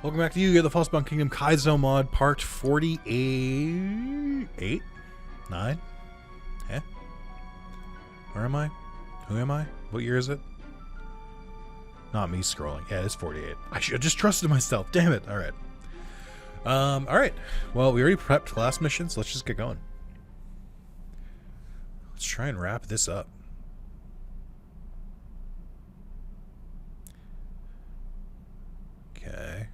Welcome back to you, the Falsebound Kingdom Kaizo Mod, part 48? 8? 9? Eh? Where am I? Who am I? What year is it? Not me scrolling. Yeah, it's 48. I should have just trusted myself. Damn it. Alright. Alright. Well, we already prepped last mission, so let's just get going. Let's try and wrap this up. Okay.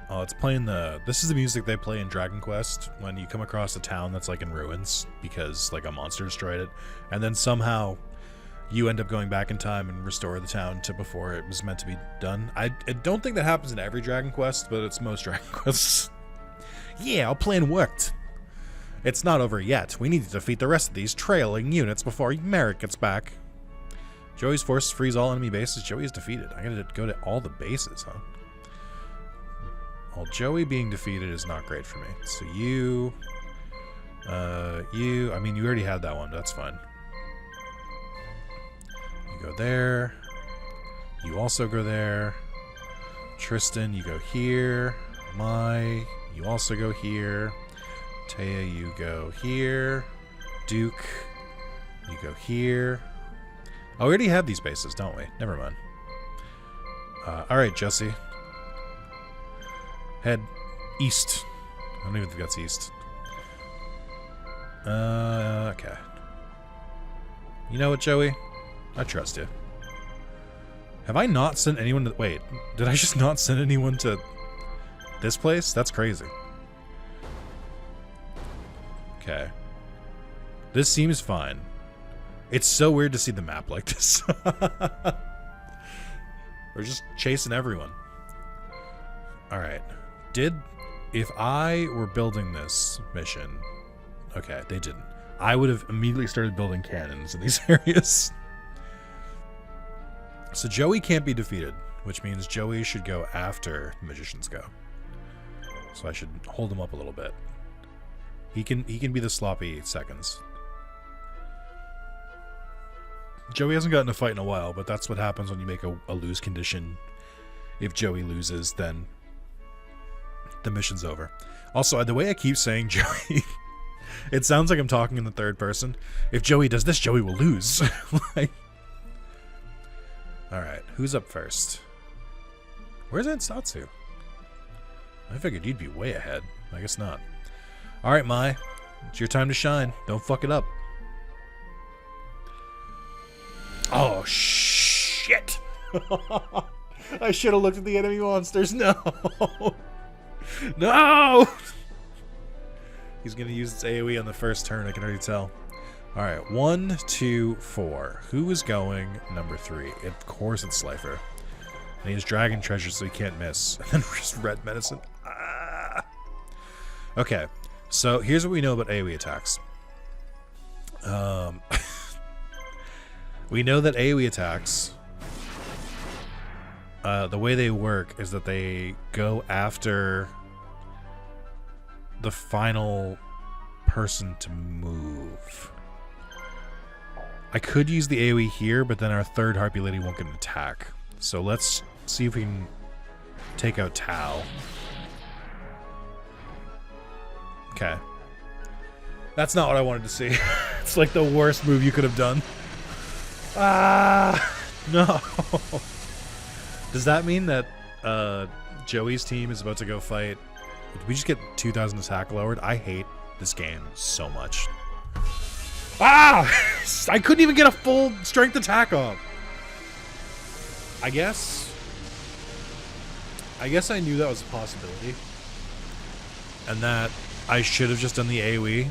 Oh, it's playing this is the music they play in Dragon Quest when you come across a town that's like in ruins because like a monster destroyed it, and then somehow you end up going back in time and restore the town to before it was meant to be done. I don't think that happens in every Dragon Quest, but it's most Dragon Quests. Yeah, our plan worked. It's not over yet. We need to defeat the rest of these trailing units before Merrick gets back. Joey's forces freeze all enemy bases. Joey is defeated. I gotta go to all the bases, huh? Well, Joey being defeated is not great for me. So you, I mean, you already had that one. That's fine. You go there. You also go there. Tristan, you go here. Mai, you also go here. Taya, you go here. Duke, you go here. Oh, we already have these bases, don't we? Never mind. Alright, Jesse. Head east. I don't even think that's east. Okay. You know what, Joey? I trust you. Have I not sent anyone to... Wait, did I just not send anyone to this place? That's crazy. Okay. This seems fine. It's so weird to see the map like this. We're just chasing everyone. Alright. If I were building this mission... Okay, they didn't. I would have immediately started building cannons in these areas. So Joey can't be defeated, which means Joey should go after the magicians go. So I should hold him up a little bit. He can be the sloppy seconds. Joey hasn't gotten a fight in a while, but that's what happens when you make a lose condition. If Joey loses, then the mission's over. Also, the way I keep saying Joey, it sounds like I'm talking in the third person. If Joey does this, Joey will lose. Like, alright, who's up first? Where's Ansatsu? I figured you'd be way ahead. I guess not. Alright, Mai. It's your time to shine. Don't fuck it up. Oh, shit! I should have looked at the enemy monsters. No! No! He's going to use its AoE on the first turn, I can already tell. Alright, 1, 2, 4. Who is going number 3? Of course it's Slifer. And he has dragon treasure, so he can't miss. And then just red medicine. Ah! Okay, so here's what we know about AoE attacks. We know that AoE attacks, the way they work is that they go after the final person to move. I could use the AoE here, but then our third Harpy Lady won't get an attack. So let's see if we can take out Tao. Okay. That's not what I wanted to see. It's like the worst move you could have done. Ah, no. Does that mean that Joey's team is about to go fight? Did we just get 2,000 attack lowered? I hate this game so much. Ah! I couldn't even get a full strength attack off. I guess I knew that was a possibility. And that I should have just done the AoE,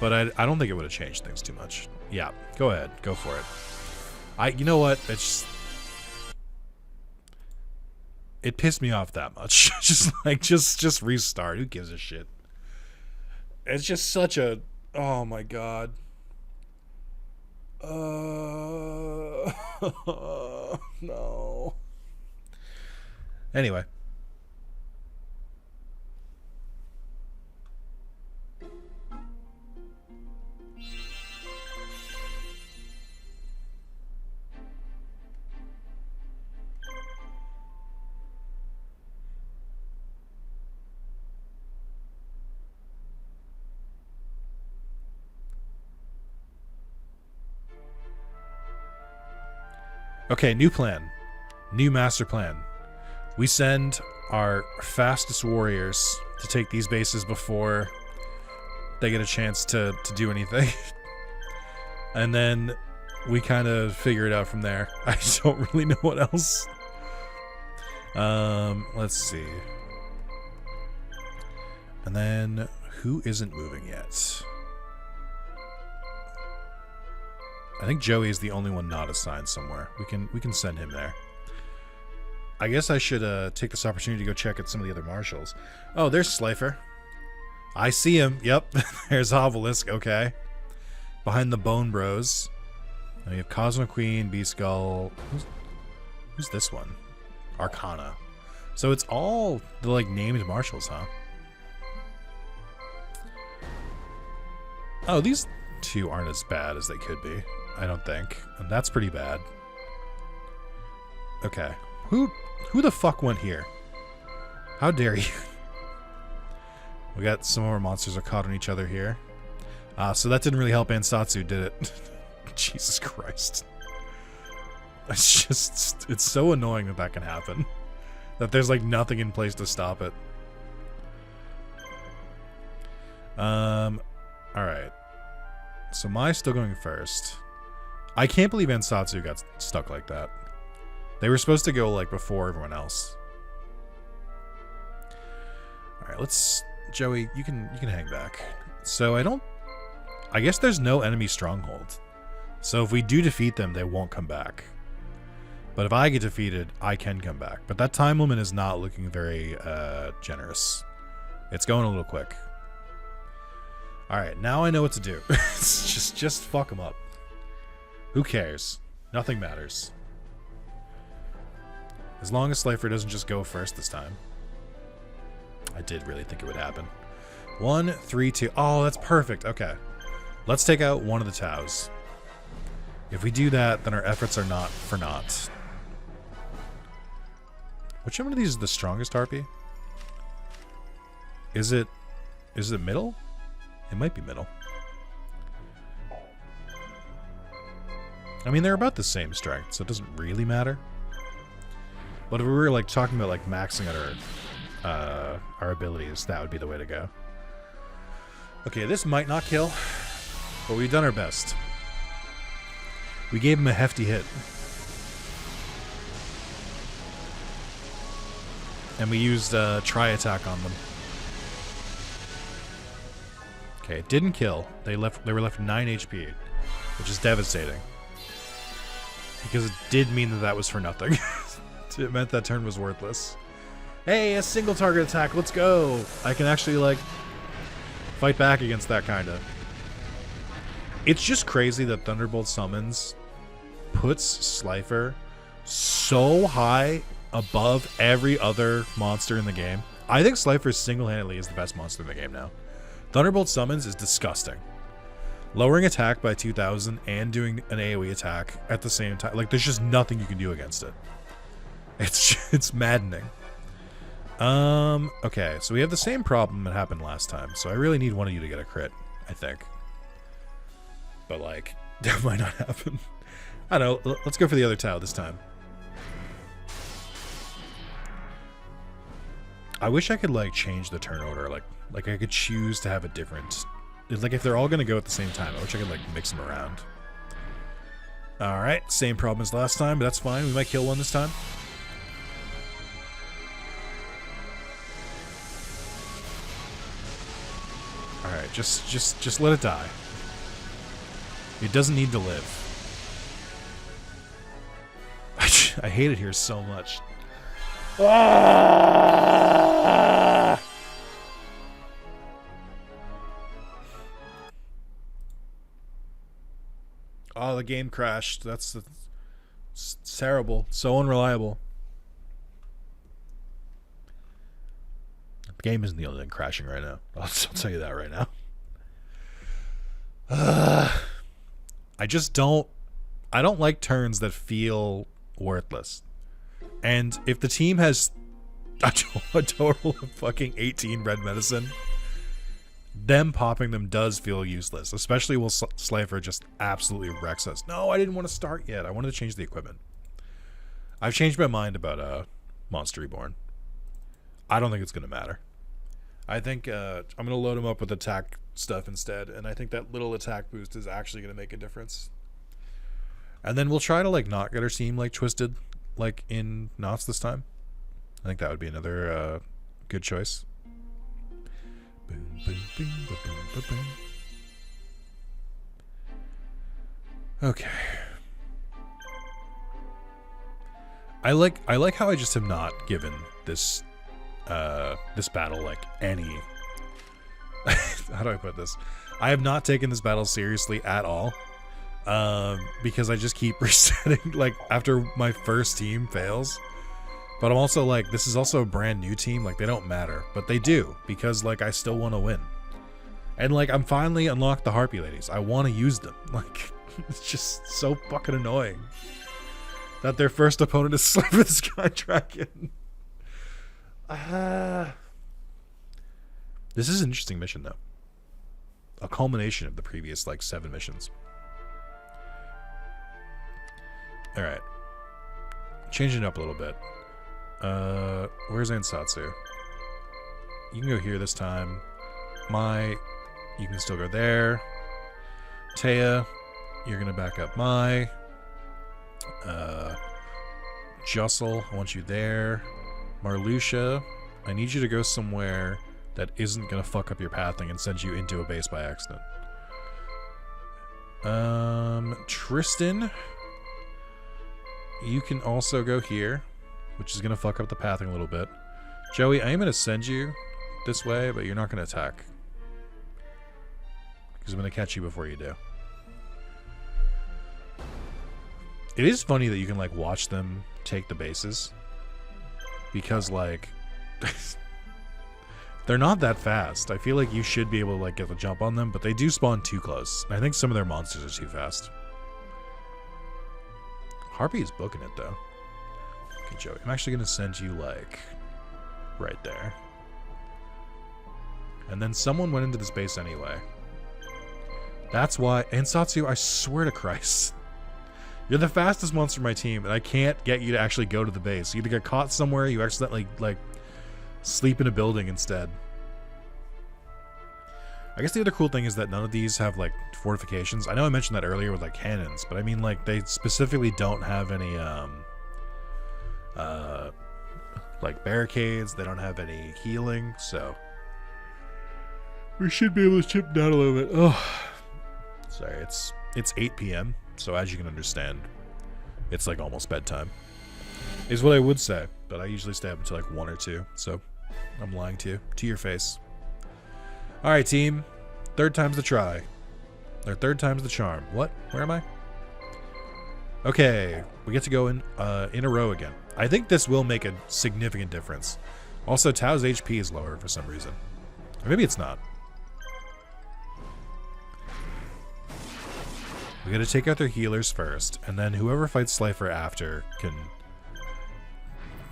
but I don't think it would have changed things too much. Yeah, go ahead. Go for it. You know what? It pissed me off that much. just restart. Who gives a shit? It's just such a, oh my god. No. Anyway. Okay, new plan. New master plan. We send our fastest warriors to take these bases before they get a chance to do anything. And then we kind of figure it out from there. I don't really know what else. Let's see. And then who isn't moving yet? I think Joey is the only one not assigned somewhere. We can send him there. I guess I should take this opportunity to go check at some of the other marshals. Oh, there's Slifer. I see him. Yep. There's Obelisk. Okay. Behind the Bone Bros. And we have Cosmo Queen, B-Skull. Who's this one? Arcana. So it's all the like named marshals, huh? Oh, these two aren't as bad as they could be, I don't think. And that's pretty bad. Okay. Who the fuck went here? How dare you? We got some of our monsters are caught on each other here. So that didn't really help Ansatsu, did it? Jesus Christ. It's so annoying that that can happen. That there's like nothing in place to stop it. Alright. So Mai's still going first. I can't believe Ansatsu got stuck like that. They were supposed to go like before everyone else. Alright, let's... Joey, you can hang back. So I guess there's no enemy stronghold. So if we do defeat them, they won't come back. But if I get defeated, I can come back. But that time limit is not looking very generous. It's going a little quick. Alright, now I know what to do. just fuck them up. Who cares? Nothing matters. As long as Slifer doesn't just go first this time. I did really think it would happen. 1, 3, 2. Oh, that's perfect. Okay. Let's take out one of the Taus. If we do that, then our efforts are not for naught. Which one of these is the strongest harpy? Is it middle? It might be middle. I mean, they're about the same strength, so it doesn't really matter. But if we were like talking about like maxing out our abilities, that would be the way to go. Okay, this might not kill, but we've done our best. We gave him a hefty hit. And we used tri-attack on them. Okay, it didn't kill. They were left 9 HP, which is devastating. Because it did mean that was for nothing. It meant that turn was worthless. Hey, a single target attack, let's go! I can actually, like, fight back against that, kinda. It's just crazy that Thunderbolt Summons puts Slifer so high above every other monster in the game. I think Slifer single-handedly is the best monster in the game now. Thunderbolt Summons is disgusting. Lowering attack by 2,000 and doing an AoE attack at the same time. Like, there's just nothing you can do against it. It's maddening. Okay, so we have the same problem that happened last time. So I really need one of you to get a crit, I think. But, like, that might not happen. I don't know. Let's go for the other Tau this time. I wish I could, like, change the turn order. Like I could choose to have a different... Like, if they're all going to go at the same time, I wish I could, like, mix them around. Alright, same problem as last time, but that's fine. We might kill one this time. Alright, just let it die. It doesn't need to live. I hate it here so much. Ah! Oh, the game crashed. It's terrible. So unreliable. The game isn't the only thing crashing right now. I'll tell you that right now. I just don't... I don't like turns that feel worthless. And if the team has a total of fucking 18 red medicine, them popping them does feel useless, especially while Slifer just absolutely wrecks us. No, I didn't want to start yet. I wanted to change the equipment. I've changed my mind about Monster Reborn. I don't think it's going to matter. I think I'm going to load him up with attack stuff instead, and I think that little attack boost is actually going to make a difference. And then we'll try to like not get our team like twisted like in knots this time. I think that would be another good choice. Boom, boom, boom, boom, boom, boom. Okay. I like how I just have not given this this battle like any how do I put this? I have not taken this battle seriously at all. Because I just keep resetting like after my first team fails. But I'm also like, this is also a brand new team, like they don't matter, but they do because like I still want to win. And like I'm finally unlocked the Harpy Ladies. I want to use them. Like it's just so fucking annoying that their first opponent is Slifer the Sky Dragon. This is an interesting mission though. A culmination of the previous like 7 missions. Alright. Changing it up a little bit. Where's Ansatsu? You can go here this time. You can still go there. Taya, you're gonna back up Mai. Jostle, I want you there. Marluxia, I need you to go somewhere that isn't gonna fuck up your pathing and send you into a base by accident. Tristan, you can also go here, which is gonna fuck up the pathing a little bit. Joey, I am gonna send you this way, but you're not gonna attack. Because I'm gonna catch you before you do. It is funny that you can like watch them take the bases. Because like they're not that fast. I feel like you should be able to like get the jump on them, but they do spawn too close. And I think some of their monsters are too fast. Harpy is booking it though. Okay, Joey, I'm actually gonna send you like right there. And then someone went into this base anyway. That's why. Ansatsu, I swear to Christ. You're the fastest monster in my team, and I can't get you to actually go to the base. You either get caught somewhere, you accidentally, like, sleep in a building instead. I guess the other cool thing is that none of these have, like, fortifications. I know I mentioned that earlier with, like, cannons, but I mean, like, they specifically don't have any, like, barricades. They don't have any healing, so we should be able to chip down a little bit. Oh, sorry, it's 8 p.m., so as you can understand, it's like almost bedtime. Is what I would say, but I usually stay up until like 1 or 2, so I'm lying to you. To your face. Alright, team. 3rd time's the try. Or 3rd time's the charm. What? Where am I? Okay, we get to go in a row again. I think this will make a significant difference. Also, Tao's HP is lower for some reason. Or maybe it's not. We gotta take out their healers first, and then whoever fights Slifer after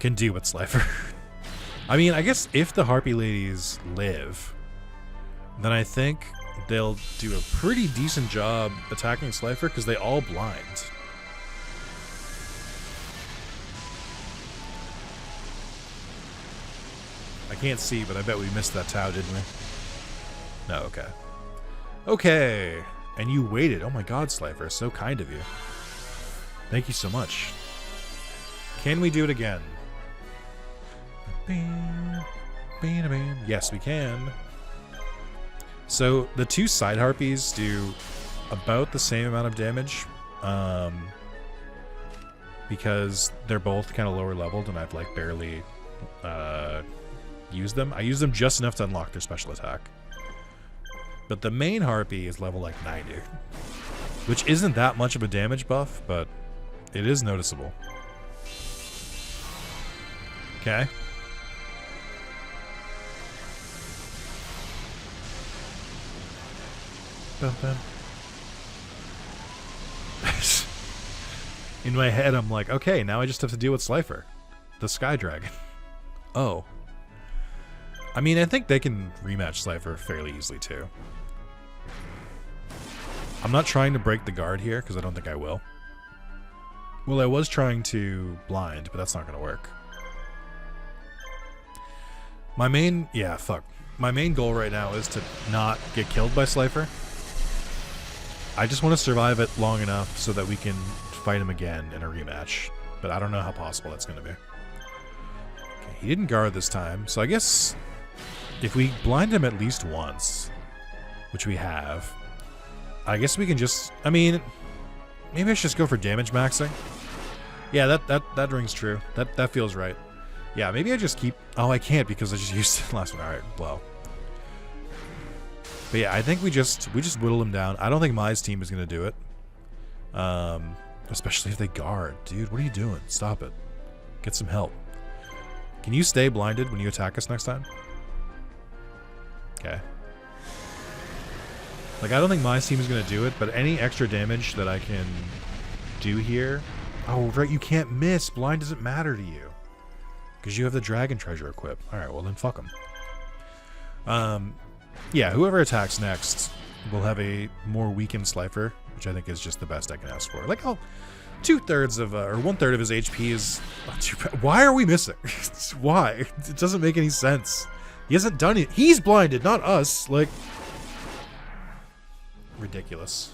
can deal with Slifer. I mean, I guess if the Harpy Ladies live, then I think they'll do a pretty decent job attacking Slifer because they all blind. I can't see, but I bet we missed that Tao, didn't we? No, okay. Okay. And you waited. Oh my god, Slifer. So kind of you. Thank you so much. Can we do it again? Yes, we can. So the 2 side harpies do about the same amount of damage. Because they're both kind of lower leveled and I've like barely used them. I use them just enough to unlock their special attack. But the main Harpy is level like 90, which isn't that much of a damage buff, but it is noticeable. Okay. Bum, bum. In my head, I'm like, okay, now I just have to deal with Slifer, the Sky Dragon. Oh. I mean, I think they can rematch Slifer fairly easily, too. I'm not trying to break the guard here, because I don't think I will. Well, I was trying to blind, but that's not going to work. My main... Yeah, fuck. My main goal right now is to not get killed by Slifer. I just want to survive it long enough so that we can fight him again in a rematch. But I don't know how possible that's going to be. Okay, he didn't guard this time, so I guess if we blind him at least once, which we have, I guess we can just... I mean, maybe I should just go for damage maxing. Yeah, that rings true. That feels right. Yeah, maybe I just keep... Oh, I can't because I just used the last one. Alright, well. But yeah, I think we just whittle him down. I don't think Mai's team is going to do it. Especially if they guard. Dude, what are you doing? Stop it. Get some help. Can you stay blinded when you attack us next time? Okay. Like, I don't think my team is going to do it, but any extra damage that I can do here... Oh, right, you can't miss. Blind doesn't matter to you. Because you have the dragon treasure equipped. Alright, well then fuck them. Yeah, whoever attacks next will have a more weakened Slifer, which I think is just the best I can ask for. Like, oh, 2/3 of, or 1/3 of his HP is... Why are we missing? Why? It doesn't make any sense. He hasn't done it. He's blinded, not us. Like... Ridiculous.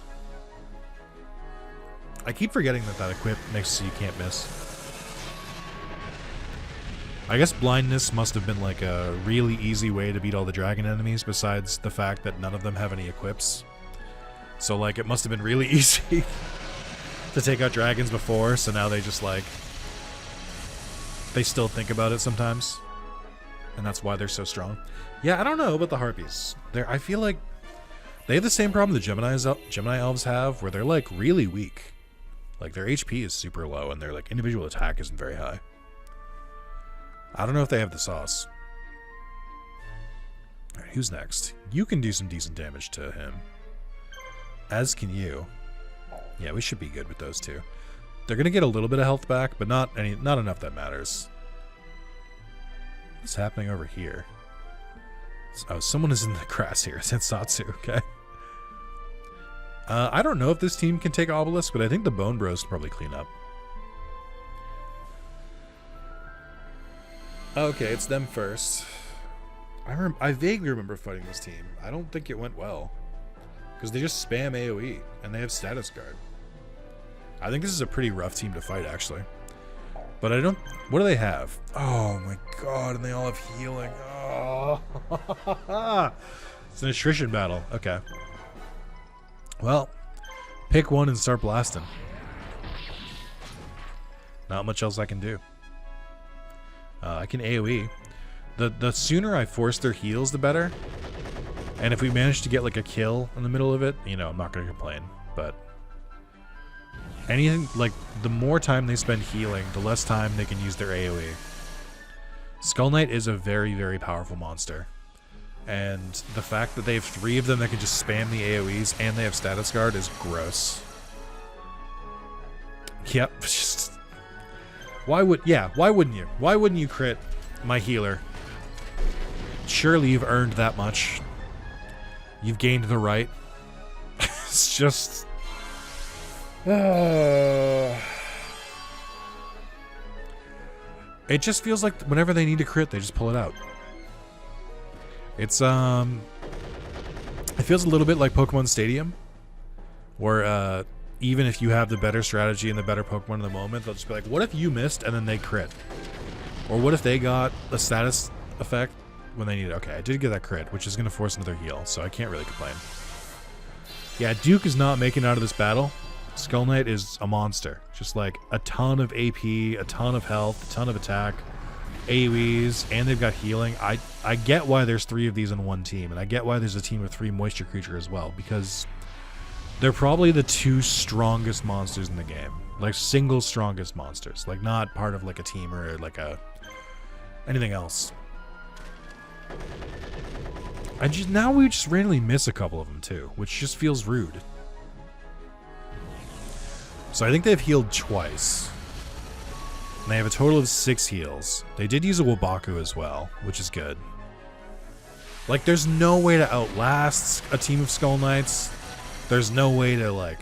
I keep forgetting that equip makes so you can't miss. I guess blindness must have been like a really easy way to beat all the dragon enemies besides the fact that none of them have any equips. So like it must have been really easy to take out dragons before, so now they just like... They still think about it sometimes. And that's why they're so strong. Yeah, I don't know about the Harpies. I feel like they have the same problem the Gemini Elves have, where they're like really weak. Like their HP is super low and their like individual attack isn't very high. I don't know if they have the sauce. Alright, who's next? You can do some decent damage to him. As can you. Yeah, we should be good with those two. They're gonna get a little bit of health back, but not enough that matters. What's happening over here? Oh, someone is in the grass here. It's Satsu, okay. I don't know if this team can take Obelisk, but I think the Bone Bros can probably clean up. Okay, it's them first. I vaguely remember fighting this team. I don't think it went well. Because they just spam AoE, and they have status guard. I think this is a pretty rough team to fight, actually. But I don't... What do they have? Oh my god, and they all have healing. Oh. It's an attrition battle. Okay. Well, pick one and start blasting. Not much else I can do. I can AoE. The sooner I force their heals, the better. And if we manage to get like a kill in the middle of it, you know, I'm not going to complain. But anything, like, the more time they spend healing, the less time they can use their AoE. Skull Knight is a very, very powerful monster. And the fact that they have 3 of them that can just spam the AoEs and they have status guard is gross. Yep. Just... why wouldn't you? Why wouldn't you crit my healer? Surely you've earned that much. You've gained the right. It's just... It just feels like whenever they need to crit, they just pull it out. It's, it feels a little bit like Pokemon Stadium, where, even if you have the better strategy and the better Pokemon in the moment, they'll just be like, what if you missed and then they crit? Or what if they got a status effect when they need it? Okay, I did get that crit, which is going to force another heal, so I can't really complain. Yeah, Duke is not making it out of this battle. Skull Knight is a monster. Just like a ton of AP, a ton of health, a ton of attack, AoEs, and they've got healing. I get why there's 3 of these in one team, and I get why there's a team with 3 Moisture Creature as well, because they're probably the 2 strongest monsters in the game. Like, single strongest monsters. Like, not part of, like, a team or, like, anything else. Now we just randomly miss a couple of them, too, which just feels rude. So I think they've healed twice. And they have a total of 6 heals. They did use a Wabaku as well, which is good. Like, there's no way to outlast a team of Skull Knights. There's no way to, like...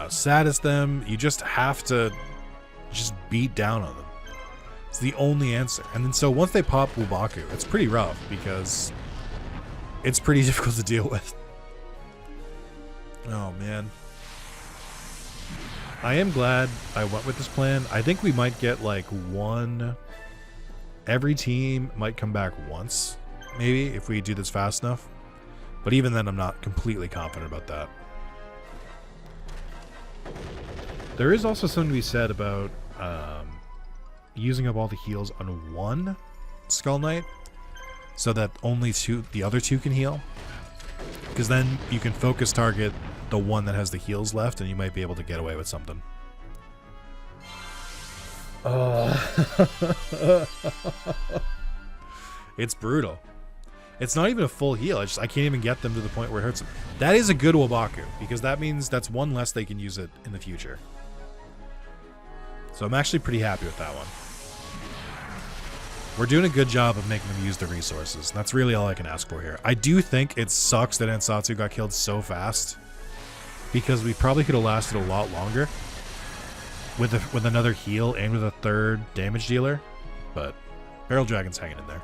saddest them. You just have to just beat down on them. It's the only answer. And then so once they pop Wubaku, it's pretty rough because it's pretty difficult to deal with. Oh, man. I am glad I went with this plan. I think we might get like one... Every team might come back once, maybe, if we do this fast enough. But even then, I'm not completely confident about that. There is also something to be said about using up all the heals on one Skull Knight so that only the other two can heal. Because then you can focus target the one that has the heals left and you might be able to get away with something. It's brutal. It's not even a full heal. I can't even get them to the point where it hurts them. That is a good Wubaku, because that means that's one less they can use it in the future. So I'm actually pretty happy with that one. We're doing a good job of making them use the resources. That's really all I can ask for here. I do think it sucks that Ansatsu got killed so fast, because we probably could have lasted a lot longer with another heal and with a third damage dealer. But Barrel Dragon's hanging in there.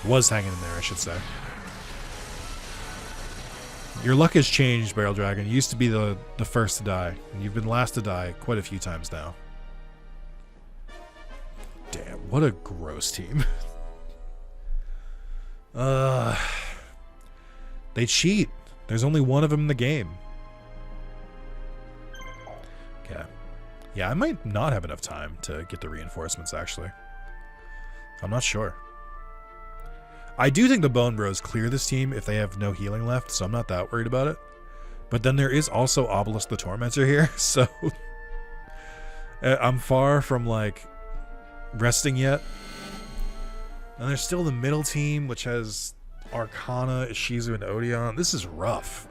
Was hanging in there, I should say. Your luck has changed, Barrel Dragon. You used to be the first to die, and you've been last to die quite a few times now. Damn, what a gross team. They cheat. There's only one of them in the game. Okay. Yeah, I might not have enough time to get the reinforcements, actually. I'm not sure. I do think the Bone Bros clear this team if they have no healing left, so I'm not that worried about it. But then there is also Obelisk the Tormentor here, so I'm far from, like, resting yet. And there's still the middle team, which has Arcana, Ishizu, and Odeon. This is rough.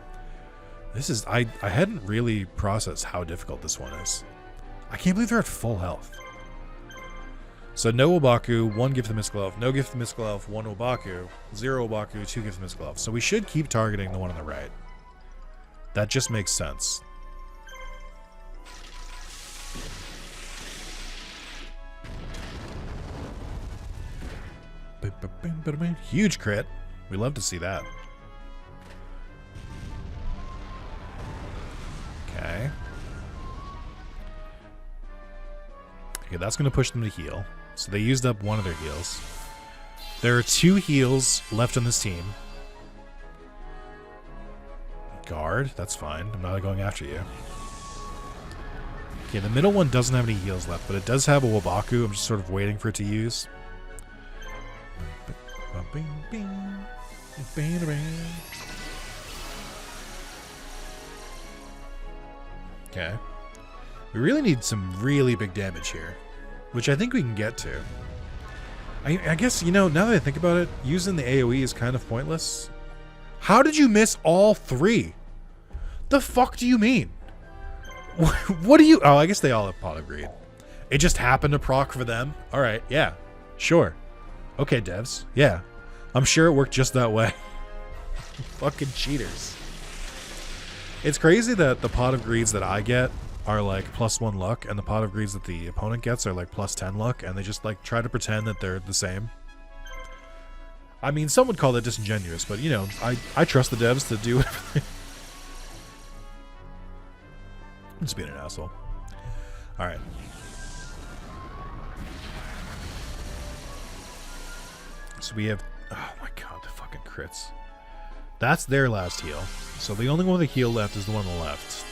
This is... I hadn't really processed how difficult this one is. I can't believe they're at full health. So no Wubaku, 1 Gift of Mystical Elf, no Gift of Mystical Elf, 1 Wubaku, 0 Wubaku, 2 Gift of Mystical Elf. So we should keep targeting the one on the right. That just makes sense. Huge crit. We love to see that. Okay. Okay, that's going to push them to heal. So they used up one of their heals. There are 2 heals left on this team. Guard, that's fine. I'm not going after you. Okay, the middle one doesn't have any heals left, but it does have a Wubaku. I'm just sort of waiting for it to use. Okay. We really need some really big damage here, which I think we can get to. I guess, you know, now that I think about it, using the AoE is kind of pointless. How did you miss all 3? The fuck do you mean? What do you... Oh, I guess they all have Pot of Greed. It just happened to proc for them. All right, yeah, sure. Okay, devs, yeah. I'm sure it worked just that way. Fucking cheaters. It's crazy that the Pot of Greeds that I get are like +1 luck, and the Pot of Greeds that the opponent gets are like +10 luck, and they just like try to pretend that they're the same. I mean, some would call that disingenuous, but you know, I trust the devs to do everything. I'm just being an asshole. Alright. So we have... Oh my god, the fucking crits. That's their last heal. So the only one with a heal left is the one on the left.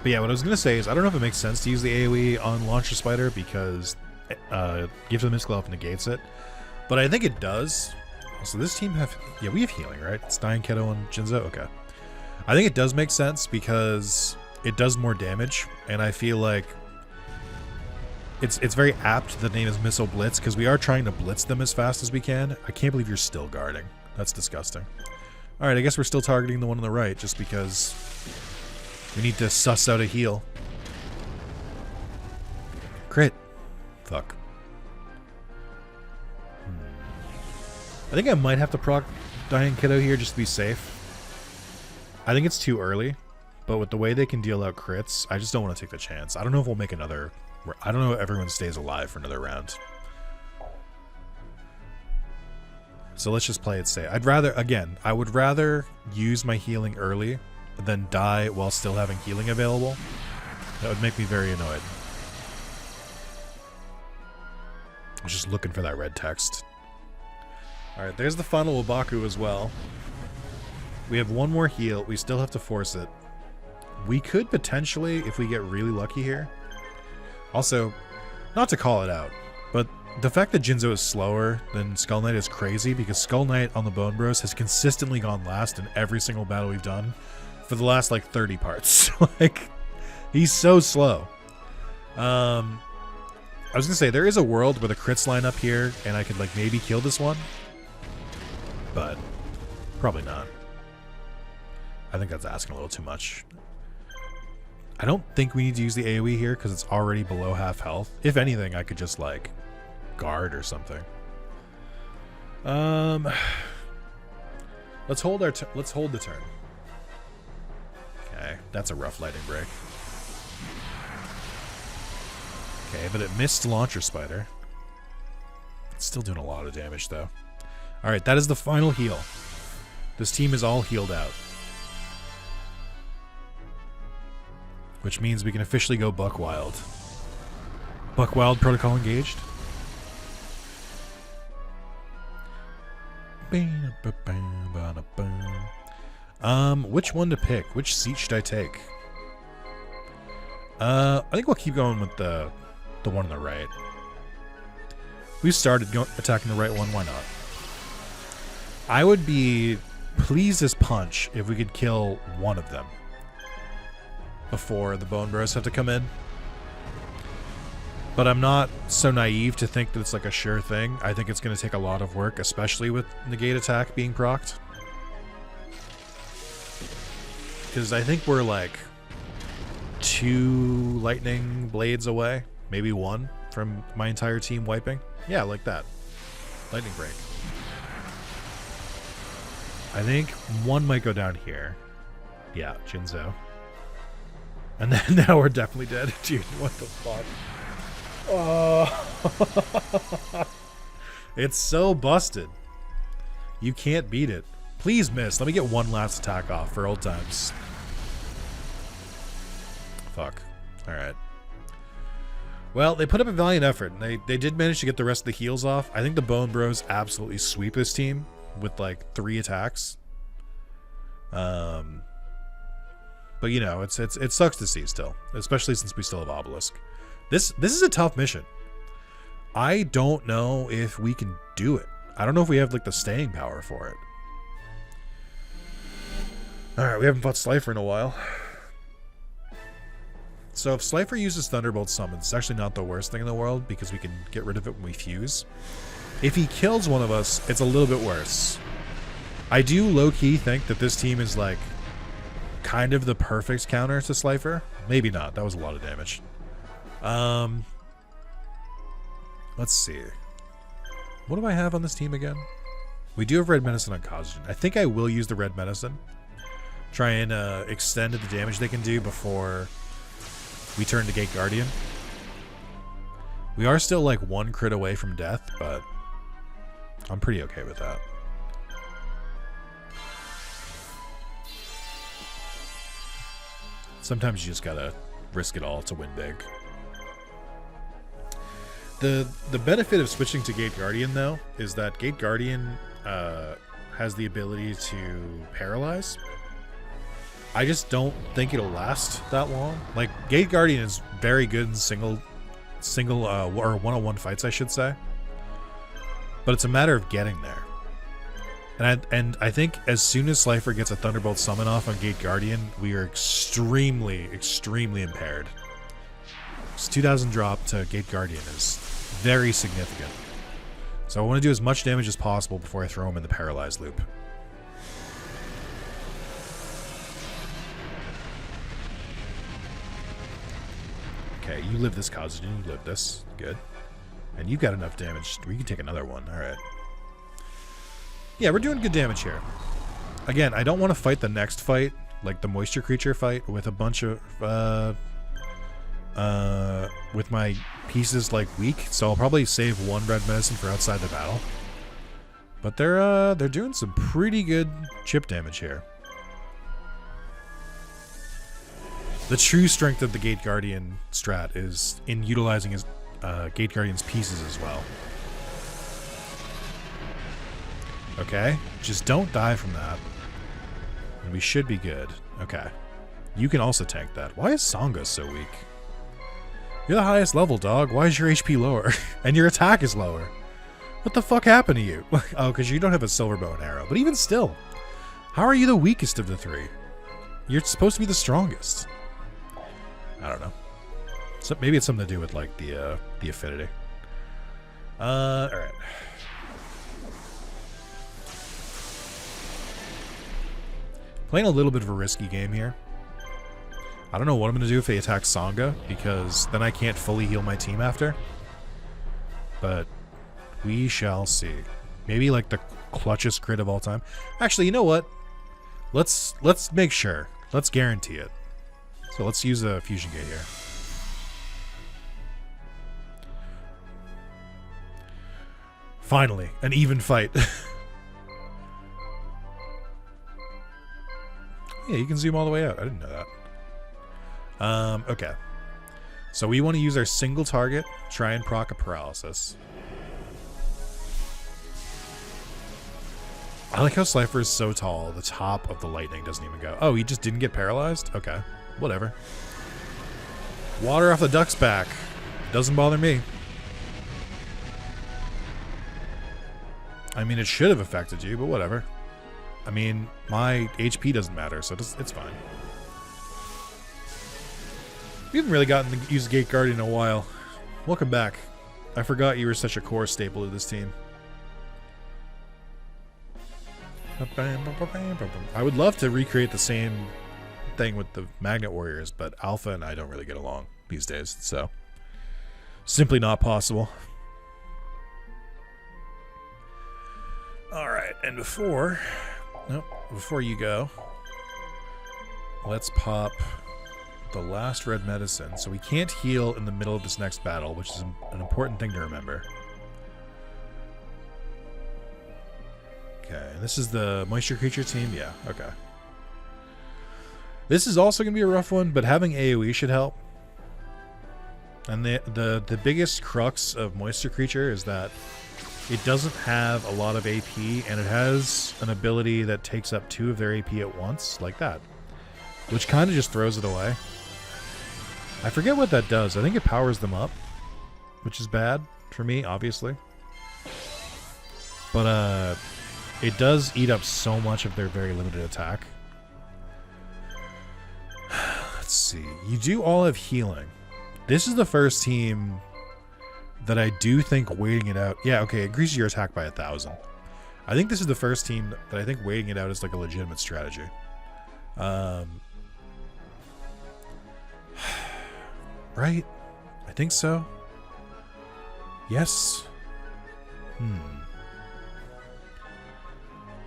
But yeah, what I was going to say is, I don't know if it makes sense to use the AoE on Launcher Spider because Gift of the Mystical Elf negates it. But I think it does. So this team have... Yeah, we have healing, right? It's Dian, Keto, and Jinzo? Okay. I think it does make sense because it does more damage, and I feel like it's very apt the name is Missile Blitz because we are trying to blitz them as fast as we can. I can't believe you're still guarding. That's disgusting. Alright, I guess we're still targeting the one on the right just because... We need to suss out a heal. Crit. Fuck. I think I might have to proc Dying Kiddo here just to be safe. I think it's too early, but with the way they can deal out crits, I just don't want to take the chance. I don't know if we'll make another... I don't know if everyone stays alive for another round. So let's just play it safe. I'd rather, again, I would rather use my healing early than die while still having healing available. That would make me very annoyed. I was just looking for that red text. Alright, there's the final Wabaku as well. We have one more heal. We still have to force it. We could potentially, if we get really lucky here. Also, not to call it out, but the fact that Jinzo is slower than Skull Knight is crazy because Skull Knight on the Bone Bros has consistently gone last in every single battle we've done for the last like 30 parts. Like, he's so slow. I was gonna say there is a world where the crits line up here and I could like maybe kill this one, but probably not. I think that's asking a little too much. I don't think we need to use the AoE here because it's already below half health. If anything, I could just like guard or something. Let's hold the turn. Okay, that's a rough lightning break. Okay, but it missed Launcher Spider. It's still doing a lot of damage though. Alright, that is the final heal. This team is all healed out. Which means we can officially go Buck Wild. Buck Wild protocol engaged. Which one to pick? Which seat should I take? I think we'll keep going with the one on the right. We started attacking the right one, why not? I would be pleased as punch if we could kill one of them before the Bone Bros have to come in. But I'm not so naive to think that it's like a sure thing. I think it's going to take a lot of work, especially with Negate Attack being procced. Because I think we're like 2 lightning blades away, maybe 1 from my entire team wiping. Yeah, like that. Lightning break. I think 1 might go down here. Yeah, Jinzo. And then now we're definitely dead. Dude, what the fuck? Oh. It's so busted. You can't beat it. Please miss. Let me get one last attack off for old times. Fuck. Alright. Well, they put up a valiant effort. They did manage to get the rest of the heals off. I think the Bone Bros absolutely sweep this team with like 3 attacks. But you know, it sucks to see still, especially since we still have Obelisk. This is a tough mission. I don't know if we can do it. I don't know if we have like the staying power for it. All right, we haven't fought Slifer in a while. So if Slifer uses Thunderbolt Summon, it's actually not the worst thing in the world because we can get rid of it when we fuse. If he kills one of us, it's a little bit worse. I do low-key think that this team is like kind of the perfect counter to Slifer. Maybe not. That was a lot of damage. Let's see. What do I have on this team again? We do have Red Medicine on Kazujan. I think I will use the Red Medicine. Try and extend the damage they can do before we turn to Gate Guardian. We are still like 1 crit away from death, but I'm pretty okay with that. Sometimes you just gotta risk it all to win big. The benefit of switching to Gate Guardian, though, is that Gate Guardian has the ability to paralyze. I just don't think it'll last that long. Like, Gate Guardian is very good in single or one-on-one fights, I should say. But it's a matter of getting there. And I think as soon as Slifer gets a Thunderbolt Summon off on Gate Guardian, we are extremely, extremely impaired. This 2,000 drop to Gate Guardian is very significant. So I want to do as much damage as possible before I throw him in the paralyzed loop. Okay, you live this, Kazujan. You live this. Good. And you've got enough damage. We can take another one. Alright. Yeah, we're doing good damage here. Again, I don't want to fight the next fight, like the moisture creature fight, with a bunch of with my pieces like weak. So I'll probably save one red medicine for outside the battle. But they're doing some pretty good chip damage here. The true strength of the Gate Guardian strat is in utilizing his Gate Guardian's pieces as well. Okay, just don't die from that. And we should be good. Okay. You can also tank that. Why is Songa so weak? You're the highest level, dog. Why is your HP lower? And your attack is lower. What the fuck happened to you? Oh, because you don't have a silver bow and arrow. But even still, how are you the weakest of the three? You're supposed to be the strongest. I don't know. So maybe it's something to do with like the affinity. All right. Playing a little bit of a risky game here. I don't know what I'm going to do if they attack Songa, because then I can't fully heal my team after. But we shall see. Maybe like the clutchest crit of all time. Actually, you know what? Let's make sure. Let's guarantee it. So let's use a fusion gate here. Finally, an even fight. Yeah, you can zoom all the way out. I didn't know that. Okay. So we want to use our single target, try and proc a paralysis. I like how Slifer is so tall, the top of the lightning doesn't even go. Oh, he just didn't get paralyzed? Okay, whatever. Water off the duck's back. Doesn't bother me. I mean, it should have affected you, but whatever. I mean, my HP doesn't matter, so it's fine. We haven't really gotten to use Gate Guardian in a while. Welcome back. I forgot you were such a core staple of this team. I would love to recreate the same thing with the Magnet Warriors, but Alpha and I don't really get along these days, so simply not possible. Alright, and before you go, let's pop the last red medicine. So we can't heal in the middle of this next battle, which is an important thing to remember. Okay, this is the moisture creature team? Yeah, okay. This is also going to be a rough one, but having AoE should help. And the biggest crux of moisture creature is that it doesn't have a lot of AP, and it has an ability that takes up 2 of their AP at once, like that. Which kind of just throws it away. I forget what that does. I think it powers them up, which is bad for me, obviously. But it does eat up so much of their very limited attack. Let's see. You do all have healing. This is the first team that I do think waiting it out... Yeah, okay, increases your attack by 1,000. I think this is the first team that I think waiting it out is like a legitimate strategy. Right? I think so. Yes.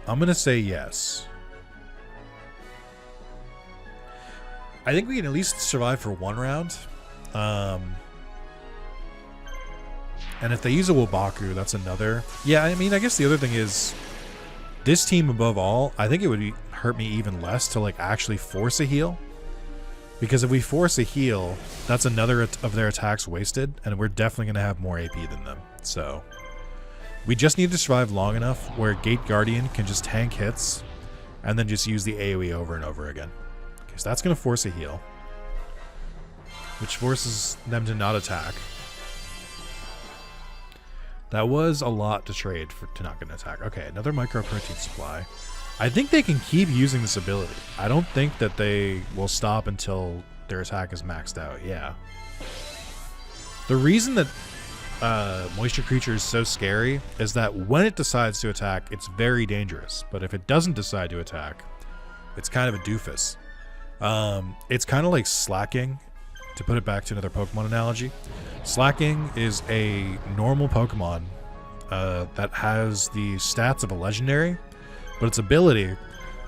I'm going to say yes. I think we can at least survive for 1 round. And if they use a Wabaku, that's another. Yeah, I mean, I guess the other thing is this team above all, I think it would hurt me even less to like actually force a heal. Because if we force a heal, that's another of their attacks wasted, and we're definitely going to have more AP than them. So we just need to survive long enough where Gate Guardian can just tank hits and then just use the AoE over and over again. Okay, so that's going to force a heal, which forces them to not attack. That was a lot to trade to not get an attack. Okay, another microprotein supply. I think they can keep using this ability. I don't think that they will stop until their attack is maxed out. Yeah. The reason that Moisture Creature is so scary is that when it decides to attack, it's very dangerous. But if it doesn't decide to attack, it's kind of a doofus. It's kind of like Slacking, to put it back to another Pokemon analogy. Slacking is a normal Pokemon that has the stats of a legendary, but its ability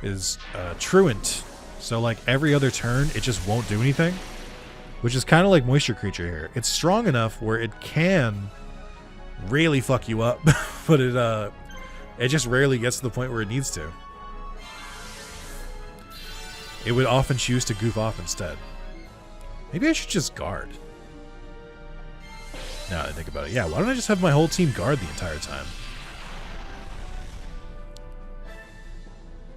is truant. So like every other turn, it just won't do anything, which is kind of like Moisture Creature here. It's strong enough where it can really fuck you up, but it just rarely gets to the point where it needs to. It would often choose to goof off instead. Maybe I should just guard. Now that I think about it. Yeah, why don't I just have my whole team guard the entire time?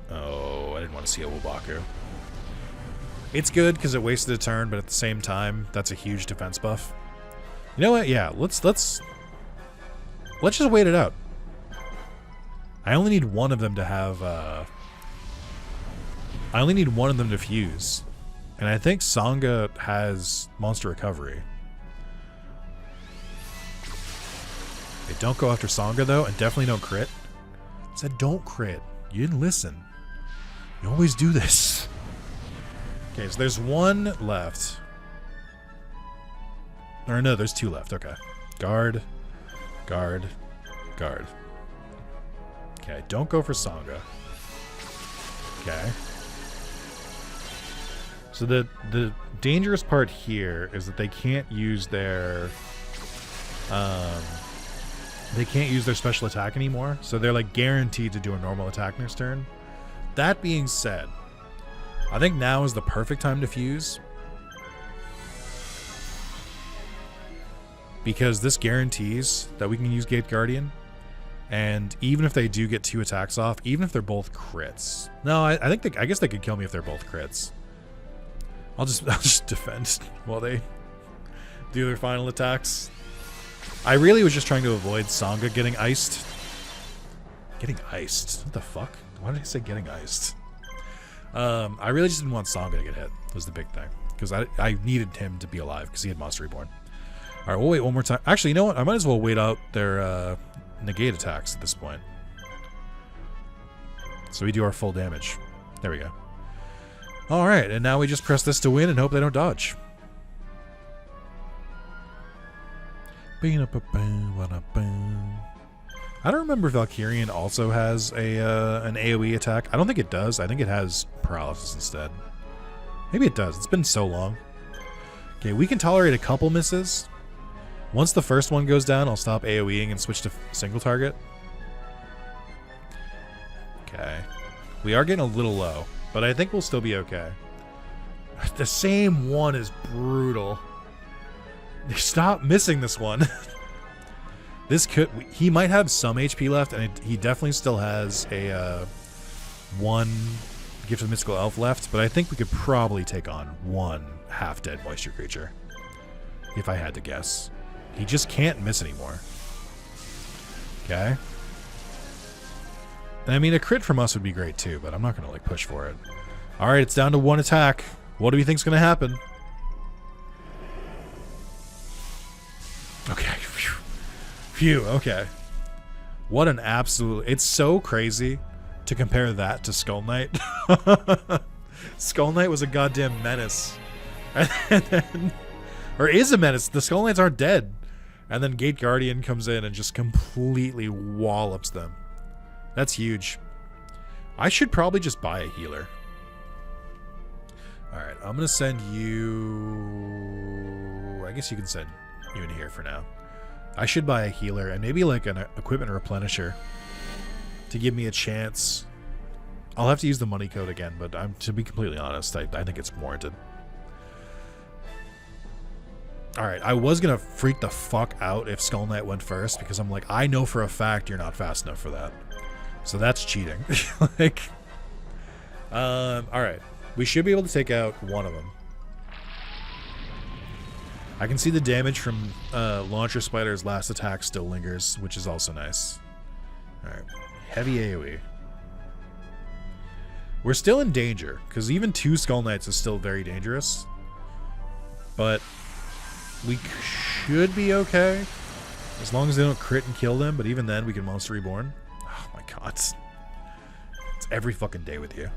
Oh, I didn't want to see a Wubaku. It's good because it wasted a turn, but at the same time, that's a huge defense buff. You know what? Yeah, let's just wait it out. I only need one of them to have I only need one of them to fuse. And I think Sangha has monster recovery. Okay, don't go after Sangha though, and definitely don't crit. I said don't crit. You didn't listen. You always do this. Okay, so there's one left. Or no, there's two left. Okay. Guard, guard, guard. Okay, don't go for Sangha. Okay. So the dangerous part here is that they can't use their special attack anymore. So they're like guaranteed to do a normal attack next turn. That being said, I think now is the perfect time to fuse. Because this guarantees that we can use Gate Guardian. And even if they do get 2 attacks off, even if they're both crits. No, I guess they could kill me if they're both crits. I'll just defend while they do their final attacks. I really was just trying to avoid Sangha getting iced. Getting iced? What the fuck? Why did I say getting iced? I really just didn't want Sangha to get hit, was the big thing. Because I needed him to be alive, because he had Monster Reborn. Alright, we'll wait one more time. Actually, you know what? I might as well wait out their negate attacks at this point. So we do our full damage. There we go. Alright, and now we just press this to win and hope they don't dodge. I don't remember if Valkyrian also has an AoE attack. I don't think it does. I think it has paralysis instead. Maybe it does. It's been so long. Okay, we can tolerate a couple misses. Once the first one goes down, I'll stop AoEing and switch to single target. Okay. We are getting a little low, but I think we'll still be okay. The same one is brutal. Stop missing this one. This could... He might have some HP left, and he definitely still has a 1 Gift of the Mystical Elf left, but I think we could probably take on 1 half-dead Moisture Creature. If I had to guess. He just can't miss anymore. Okay. And I mean, a crit from us would be great too, but I'm not going to like push for it. Alright, it's down to 1 attack. What do we think's going to happen? Okay. Phew, okay. What an absolute... It's so crazy to compare that to Skull Knight. Skull Knight was a goddamn menace. And then, or is a menace. The Skull Knights aren't dead. And then Gate Guardian comes in and just completely wallops them. That's huge. I should probably just buy a healer. Alright, I'm going to send you... I guess you can send you in here for now. I should buy a healer and maybe like an equipment replenisher to give me a chance. I'll have to use the money code again, but to be completely honest, I think it's warranted. Alright, I was going to freak the fuck out if Skull Knight went first because I'm like, I know for a fact you're not fast enough for that. So that's cheating. Like, alright. We should be able to take out one of them. I can see the damage from Launcher Spider's last attack still lingers, which is also nice. Alright. Heavy AoE. We're still in danger, because even 2 Skull Knights is still very dangerous. But we should be okay. As long as they don't crit and kill them, but even then we can Monster Reborn. Oh my god. It's every fucking day with you.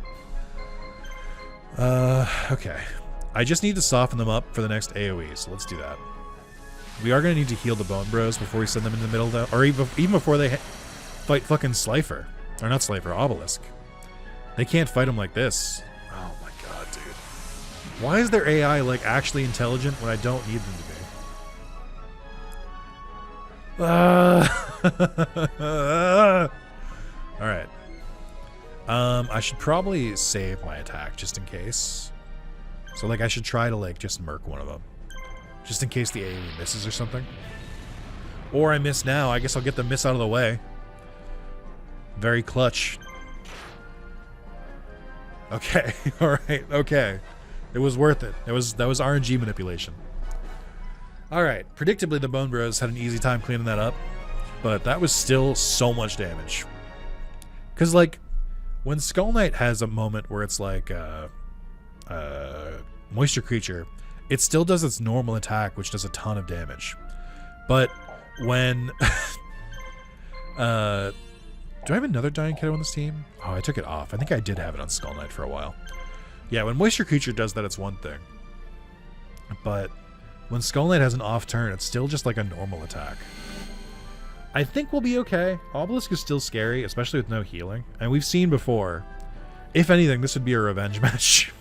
Okay. I just need to soften them up for the next AoE, so let's do that. We are going to need to heal the Bone Bros before we send them in the middle, though. Or even before they fight fucking Slifer. Or not Slifer, Obelisk. They can't fight him like this. Oh my god, dude. Why is their AI, like, actually intelligent when I don't need them to be? Alright. I should probably save my attack, just in case. So, like, I should try to, like, just murk one of them. Just in case the AoE misses or something. Or I miss now. I guess I'll get the miss out of the way. Very clutch. Okay. Alright. Okay. It was worth it. That was RNG manipulation. Alright. Predictably, the Bone Bros had an easy time cleaning that up. But that was still so much damage. Because, like, when Skull Knight has a moment where it's like, Moisture Creature, it still does its normal attack, which does a ton of damage. But when... do I have another Dying Kiddo on this team? Oh, I took it off. I think I did have it on Skull Knight for a while. Yeah, when Moisture Creature does that, it's one thing. But when Skull Knight has an off turn, it's still just like a normal attack. I think we'll be okay. Obelisk is still scary, especially with no healing. And we've seen before, if anything, this would be a revenge match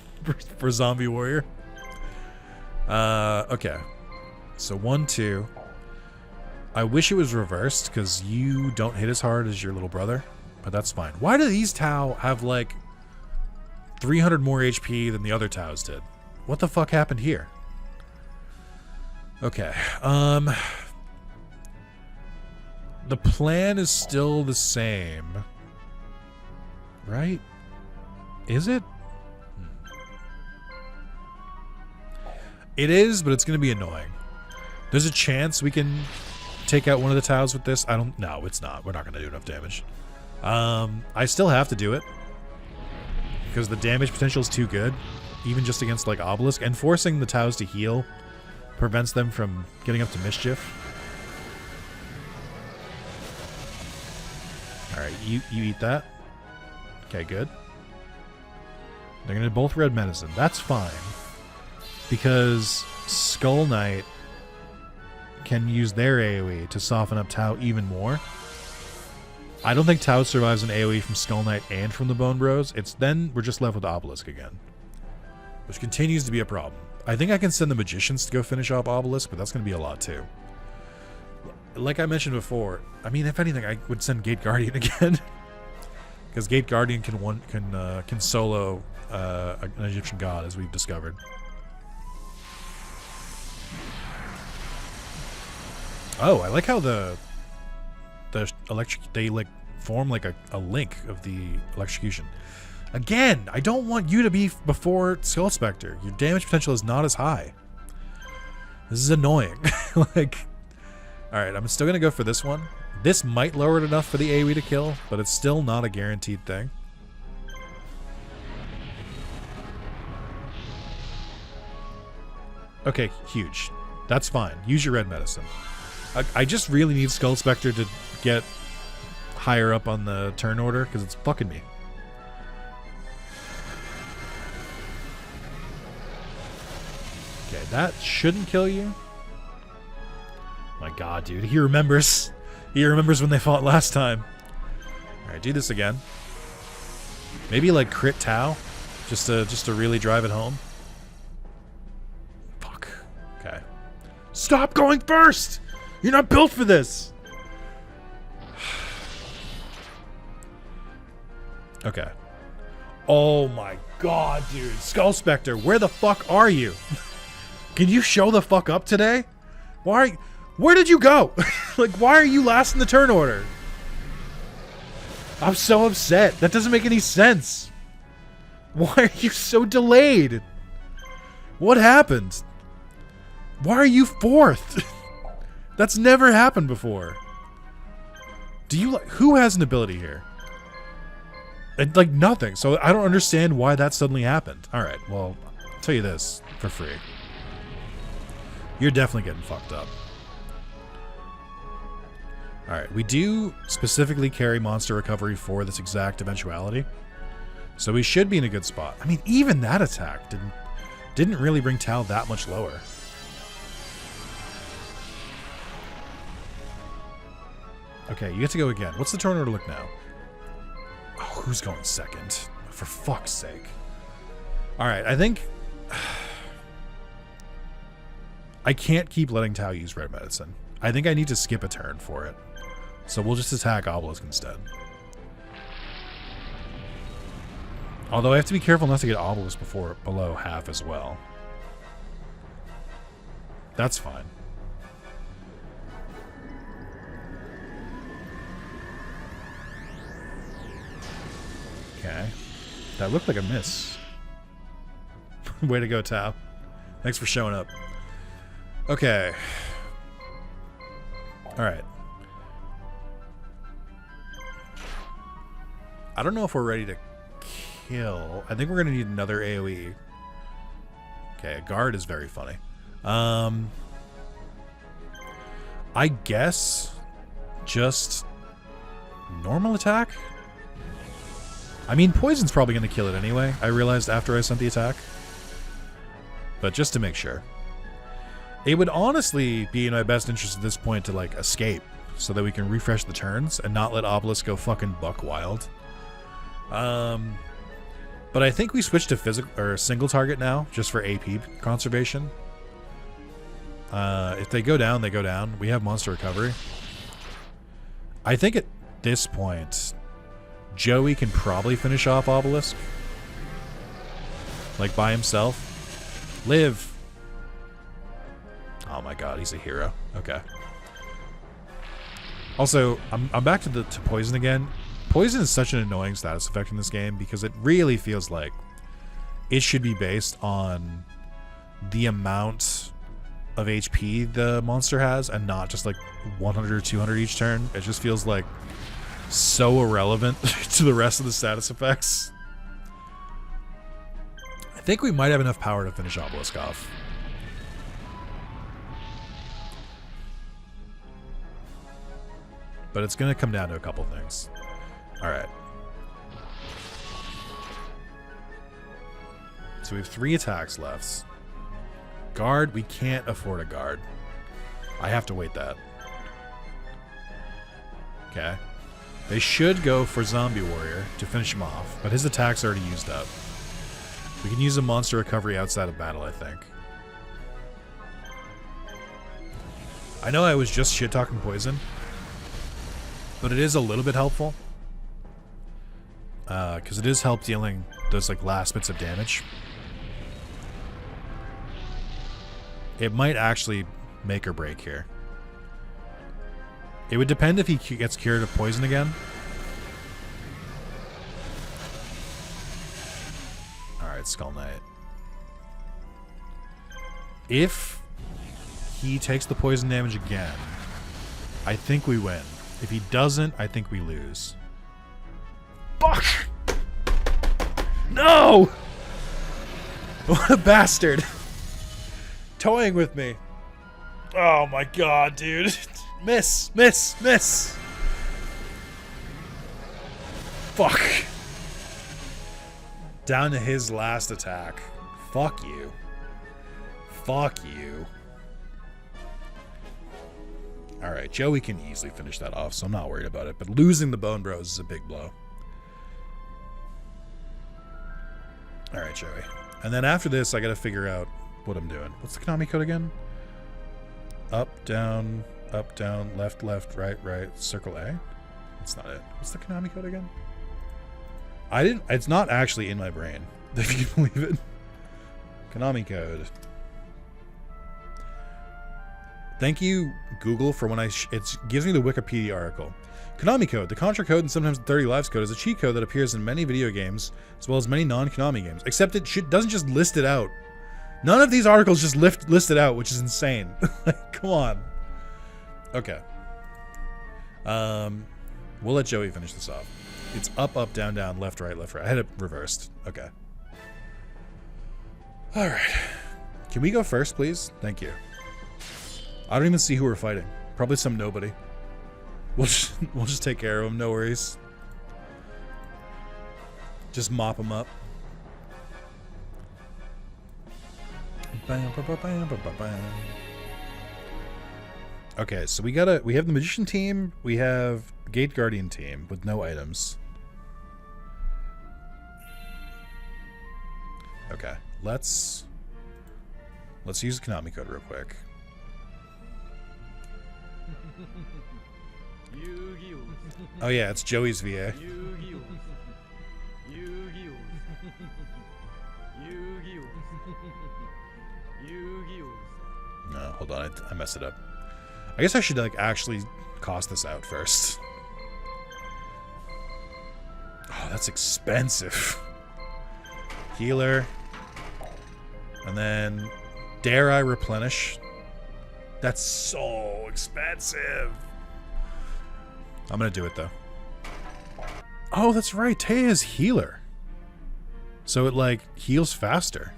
for Zombie Warrior. Okay. So 1, 2. I wish it was reversed, because you don't hit as hard as your little brother. But that's fine. Why do these Tau have, like, 300 more HP than the other Taus did? What the fuck happened here? Okay. The plan is still the same. Right? Is it? It is, but it's going to be annoying. There's a chance we can take out one of the Taus with this. No, it's not. We're not going to do enough damage. I still have to do it. Because the damage potential is too good. Even just against, like, Obelisk. And forcing the Taus to heal prevents them from getting up to mischief. Alright, you eat that. Okay, good. They're going to both red medicine. That's fine. Because Skull Knight can use their AoE to soften up Tau even more. I don't think Tau survives an AoE from Skull Knight and from the Bone Bros. Then we're just left with Obelisk again. Which continues to be a problem. I think I can send the Magicians to go finish off Obelisk, but that's going to be a lot too. Like I mentioned before, I mean, if anything, I would send Gate Guardian again. Because Gate Guardian can solo an Egyptian god, as we've discovered. Oh, I like how the they like form like a link of the electrocution. Again, I don't want you to be before Skull Spectre. Your damage potential is not as high. This is annoying. Like, all right, I'm still gonna go for this one. This might lower it enough for the AoE to kill, but it's still not a guaranteed thing. Okay, huge. That's fine. Use your red medicine. I just really need Skull Spectre to get higher up on the turn order, because it's fucking me. Okay, that shouldn't kill you. My god, dude. He remembers. He remembers when they fought last time. Alright, do this again. Maybe like crit Tau, just to really drive it home. Fuck. Okay. Stop going first! You're not built for this! Okay. Oh my god, dude. Skull Spectre, where the fuck are you? Can you show the fuck up today? Where did you go? Like, why are you last in the turn order? I'm so upset. That doesn't make any sense. Why are you so delayed? What happened? Why are you fourth? That's never happened before. Who has an ability here? And, like, nothing. So I don't understand why that suddenly happened. Alright, well, I'll tell you this for free. You're definitely getting fucked up. Alright, we do specifically carry monster recovery for this exact eventuality. So we should be in a good spot. I mean, even that attack didn't really bring Tau that much lower. Okay, you get to go again. What's the turn order look now? Oh, who's going second? For fuck's sake. Alright, I think... I can't keep letting Tao use red medicine. I think I need to skip a turn for it. So we'll just attack Obelisk instead. Although I have to be careful not to get Obelisk below half as well. That's fine. Okay. That looked like a miss. Way to go, Tao. Thanks for showing up. Okay. Alright. I don't know if we're ready to kill. I think we're going to need another AoE. Okay, a guard is very funny. I guess just normal attack? I mean, poison's probably going to kill it anyway. I realized after I sent the attack. But just to make sure. It would honestly be in my best interest at this point to, like, escape so that we can refresh the turns and not let Obelisk go fucking buck wild. But I think we switched to physical or single target now, just for AP conservation. If they go down, they go down. We have monster recovery. I think at this point, Joey can probably finish off Obelisk. Like, by himself. Live! Oh my god, he's a hero. Okay. Also, I'm back to poison again. Poison is such an annoying status effect in this game because it really feels like it should be based on the amount of HP the monster has and not just like 100 or 200 each turn. It just feels like so irrelevant to the rest of the status effects. I think we might have enough power to finish Obelisk off. But it's going to come down to a couple things. Alright. So we have 3 attacks left. Guard, we can't afford a guard. I have to wait that. Okay. They should go for Zombie Warrior to finish him off, but his attack's already used up. We can use a monster recovery outside of battle, I think. I know I was just shit-talking poison, but it is a little bit helpful. Because it is help dealing those like last bits of damage. It might actually make or break here. It would depend if he gets cured of poison again. Alright, Skull Knight. If he takes the poison damage again, I think we win. If he doesn't, I think we lose. Fuck! No! What a bastard! Toying with me. Oh my god, dude. Miss! Miss! Miss! Fuck. Down to his last attack. Fuck you. Fuck you. Alright, Joey can easily finish that off, so I'm not worried about it. But losing the Bone Bros is a big blow. Alright, Joey. And then after this, I gotta figure out what I'm doing. What's the Konami code again? Up, down, left, left, right, right, circle A? That's not it. What's the Konami code again? It's not actually in my brain, if you can believe it. Konami code. Thank you, Google, for when it gives me the Wikipedia article. Konami code. The Contra code and sometimes the 30 Lives code is a cheat code that appears in many video games, as well as many non-Konami games. Except it doesn't just list it out. None of these articles just list it out, which is insane. Come on. Okay. We'll let Joey finish this off. It's up, up, down, down, left, right, left, right. I had it reversed. Okay. Alright. Can we go first, please? Thank you. I don't even see who we're fighting. Probably some nobody. We'll just take care of him, no worries. Just mop him up. Okay, so we have the Magician team, we have Gate Guardian team with no items. Okay, let's use Konami code real quick. Oh yeah, it's Joey's VA. No, hold on, I messed it up. I guess I should like actually cost this out first. Oh, that's expensive. Healer. And then dare I replenish? That's so expensive. I'm gonna do it though. Oh, that's right. Teia's healer. So it like heals faster.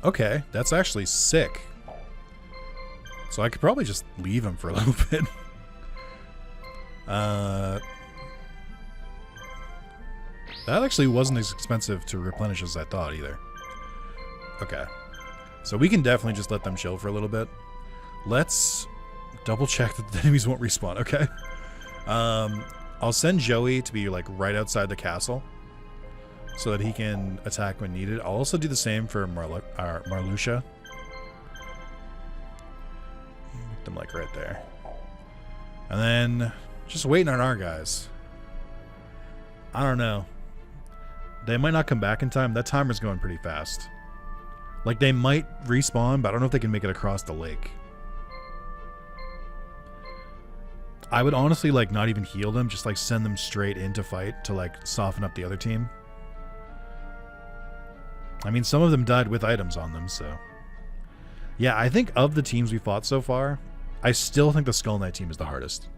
Okay, that's actually sick. So I could probably just leave him for a little bit. That actually wasn't as expensive to replenish as I thought either. Okay. So we can definitely just let them chill for a little bit. Let's double check that the enemies won't respawn. Okay. I'll send Joey to be like right outside the castle so that he can attack when needed. I'll also do the same for Marluxia. Put them like right there. And then just waiting on our guys. I don't know. They might not come back in time. That timer's going pretty fast. Like they might respawn, but I don't know if they can make it across the lake. I would honestly like not even heal them, just like send them straight into fight to like soften up the other team. I mean, some of them died with items on them, so. Yeah, I think of the teams we fought so far, I still think the Skull Knight team is the hardest.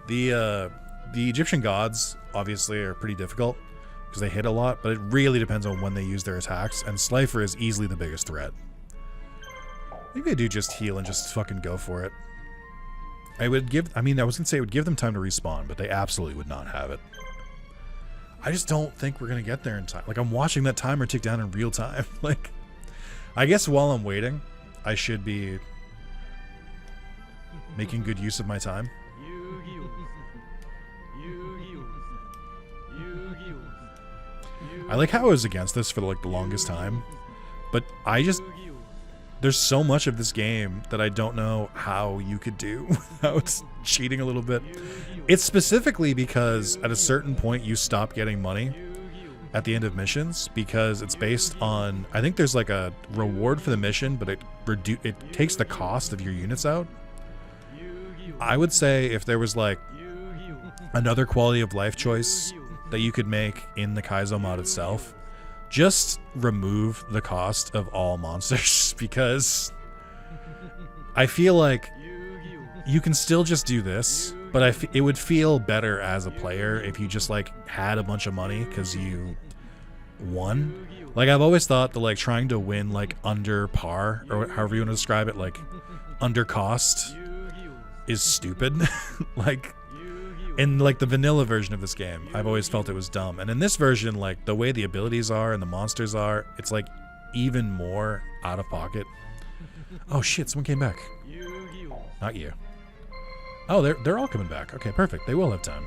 The Egyptian gods obviously are pretty difficult because they hit a lot, but it really depends on when they use their attacks, and Slifer is easily the biggest threat. Maybe I do just heal and just fucking go for it. I was gonna say it would give them time to respawn, but they absolutely would not have it. I just don't think we're gonna get there in time. Like, I'm watching that timer tick down in real time. Like, I guess while I'm waiting, I should be making good use of my time. I like how I was against this for like the longest time, but there's so much of this game that I don't know how you could do without cheating a little bit. It's specifically because at a certain point you stop getting money at the end of missions because it's based on, I think there's like a reward for the mission, but it takes the cost of your units out. I would say if there was like another quality of life choice that you could make in the Kaizo mod itself, just remove the cost of all monsters, because I feel like you can still just do this, but it would feel better as a player if you just like had a bunch of money because you won. Like, I've always thought that like trying to win like under par, or however you want to describe it, like under cost, is stupid. Like, in like the vanilla version of this game, I've always felt it was dumb. And in this version, like the way the abilities are and the monsters are, it's like even more out of pocket. Oh shit, someone came back. Not you. Oh, they're all coming back. Okay, perfect. They will have time.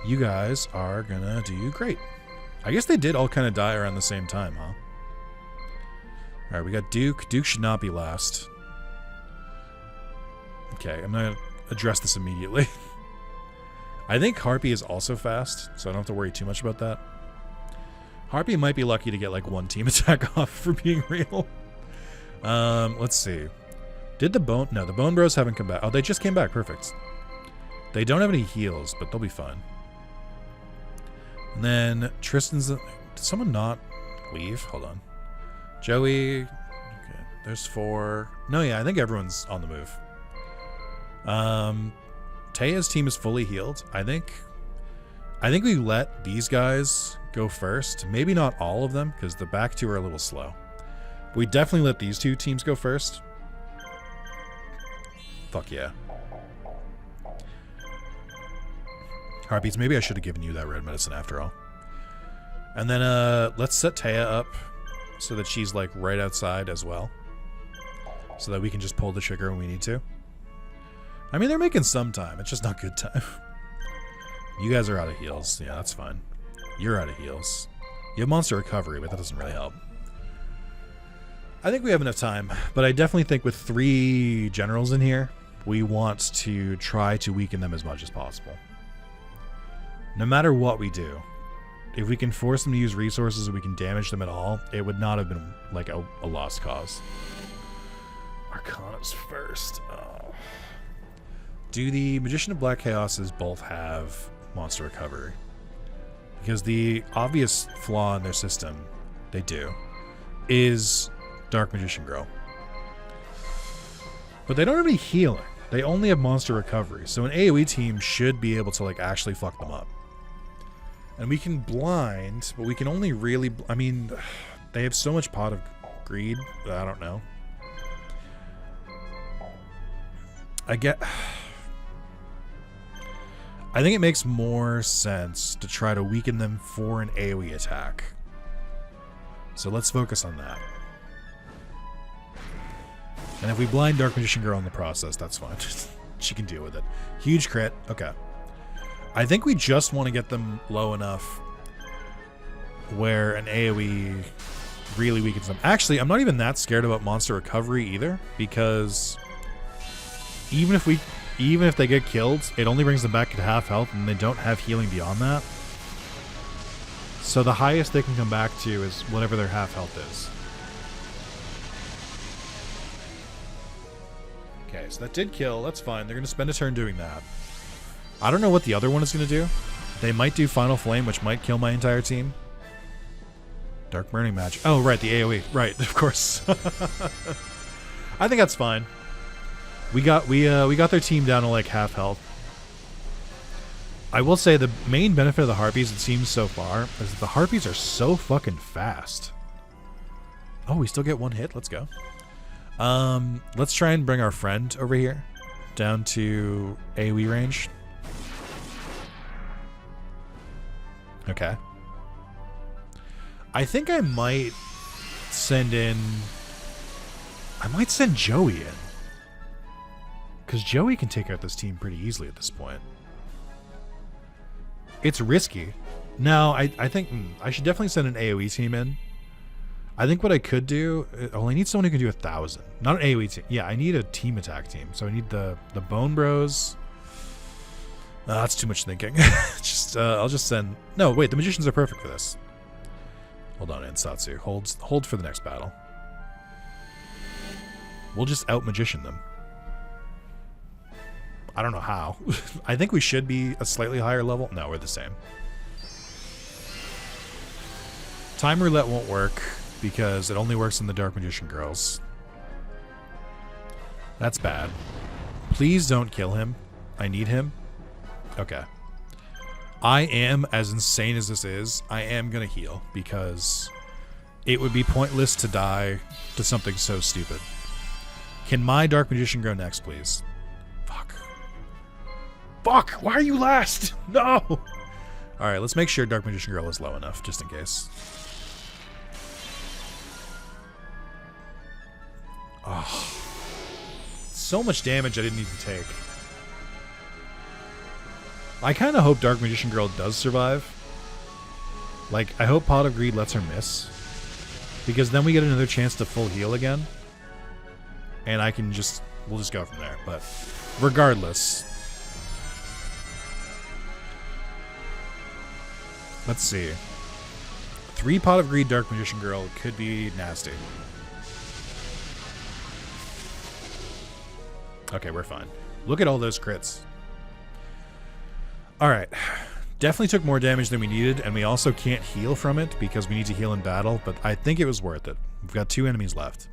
You guys are gonna do great. I guess they did all kind of die around the same time, huh? Alright, we got Duke. Duke should not be last. Okay, I'm gonna address this immediately. I think Harpy is also fast, so I don't have to worry too much about that. Harpy might be lucky to get like one team attack off for being real. Let's see. Did the Bone... No, the Bone Bros haven't come back. Oh, they just came back. Perfect. They don't have any heals, but they'll be fine. And then Tristan's... Did someone not leave? Hold on. Joey... Okay, there's 4... No, yeah, I think everyone's on the move. Teia's team is fully healed. I think we let these guys go first. Maybe not all of them, because the back two are a little slow. But we definitely let these two teams go first. Fuck yeah. Harpies, maybe I should have given you that red medicine after all. And then let's set Teia up so that she's like right outside as well, so that we can just pull the trigger when we need to. I mean, they're making some time. It's just not good time. You guys are out of heals. Yeah, that's fine. You're out of heals. You have monster recovery, but that doesn't really help. I think we have enough time, but I definitely think with 3 generals in here, we want to try to weaken them as much as possible. No matter what we do, if we can force them to use resources and we can damage them at all, it would not have been like a lost cause. Arcana's first. Oh. Do the Magician of Black Chaoses both have monster recovery? Because the obvious flaw in their system, they do, is Dark Magician Girl. But they don't have any healing. They only have monster recovery. So an AoE team should be able to like actually fuck them up. And we can blind, but we can only really... I mean, they have so much Pot of Greed that I don't know. I think it makes more sense to try to weaken them for an AoE attack. So let's focus on that. And if we blind Dark Magician Girl in the process, that's fine. She can deal with it. Huge crit. Okay. I think we just want to get them low enough where an AoE really weakens them. Actually, I'm not even that scared about monster recovery either, because even if they get killed, it only brings them back to half health, and they don't have healing beyond that. So the highest they can come back to is whatever their half health is. Okay, so that did kill. That's fine. They're going to spend a turn doing that. I don't know what the other one is going to do. They might do Final Flame, which might kill my entire team. Dark Burning Match. Oh, right, the AoE. Right, of course. I think that's fine. We got their team down to like half health. I will say the main benefit of the Harpies, it seems so far, is that the Harpies are so fucking fast. Oh, we still get 1 hit. Let's go. Let's try and bring our friend over here down to AoE range. Okay. I think I might send Joey in. Because Joey can take out this team pretty easily at this point. It's risky. No, I think I should definitely send an AoE team in. I think what I could do... I need someone who can do 1,000. Not an AoE team. Yeah, I need a team attack team. So I need the Bone Bros. That's too much thinking. I'll just send... No, wait. The Magicians are perfect for this. Hold on, Ansatsu. Hold for the next battle. We'll just out-Magician them. I don't know how. I think we should be a slightly higher level. No, we're the same. Time Roulette won't work because it only works in the Dark Magician Girls. That's bad. Please don't kill him. I need him. Okay. I am, as insane as this is, I am going to heal because it would be pointless to die to something so stupid. Can my Dark Magician go next, please? Fuck. Fuck! Why are you last? No! Alright, let's make sure Dark Magician Girl is low enough, just in case. Oh. So much damage I didn't need to take. I kind of hope Dark Magician Girl does survive. Like, I hope Pot of Greed lets her miss. Because then we get another chance to full heal again. And we'll just go from there. But regardless. Let's see. 3 Pot of Greed Dark Magician Girl could be nasty. Okay, we're fine. Look at all those crits. Alright. Definitely took more damage than we needed, and we also can't heal from it because we need to heal in battle, but I think it was worth it. We've got 2 enemies left.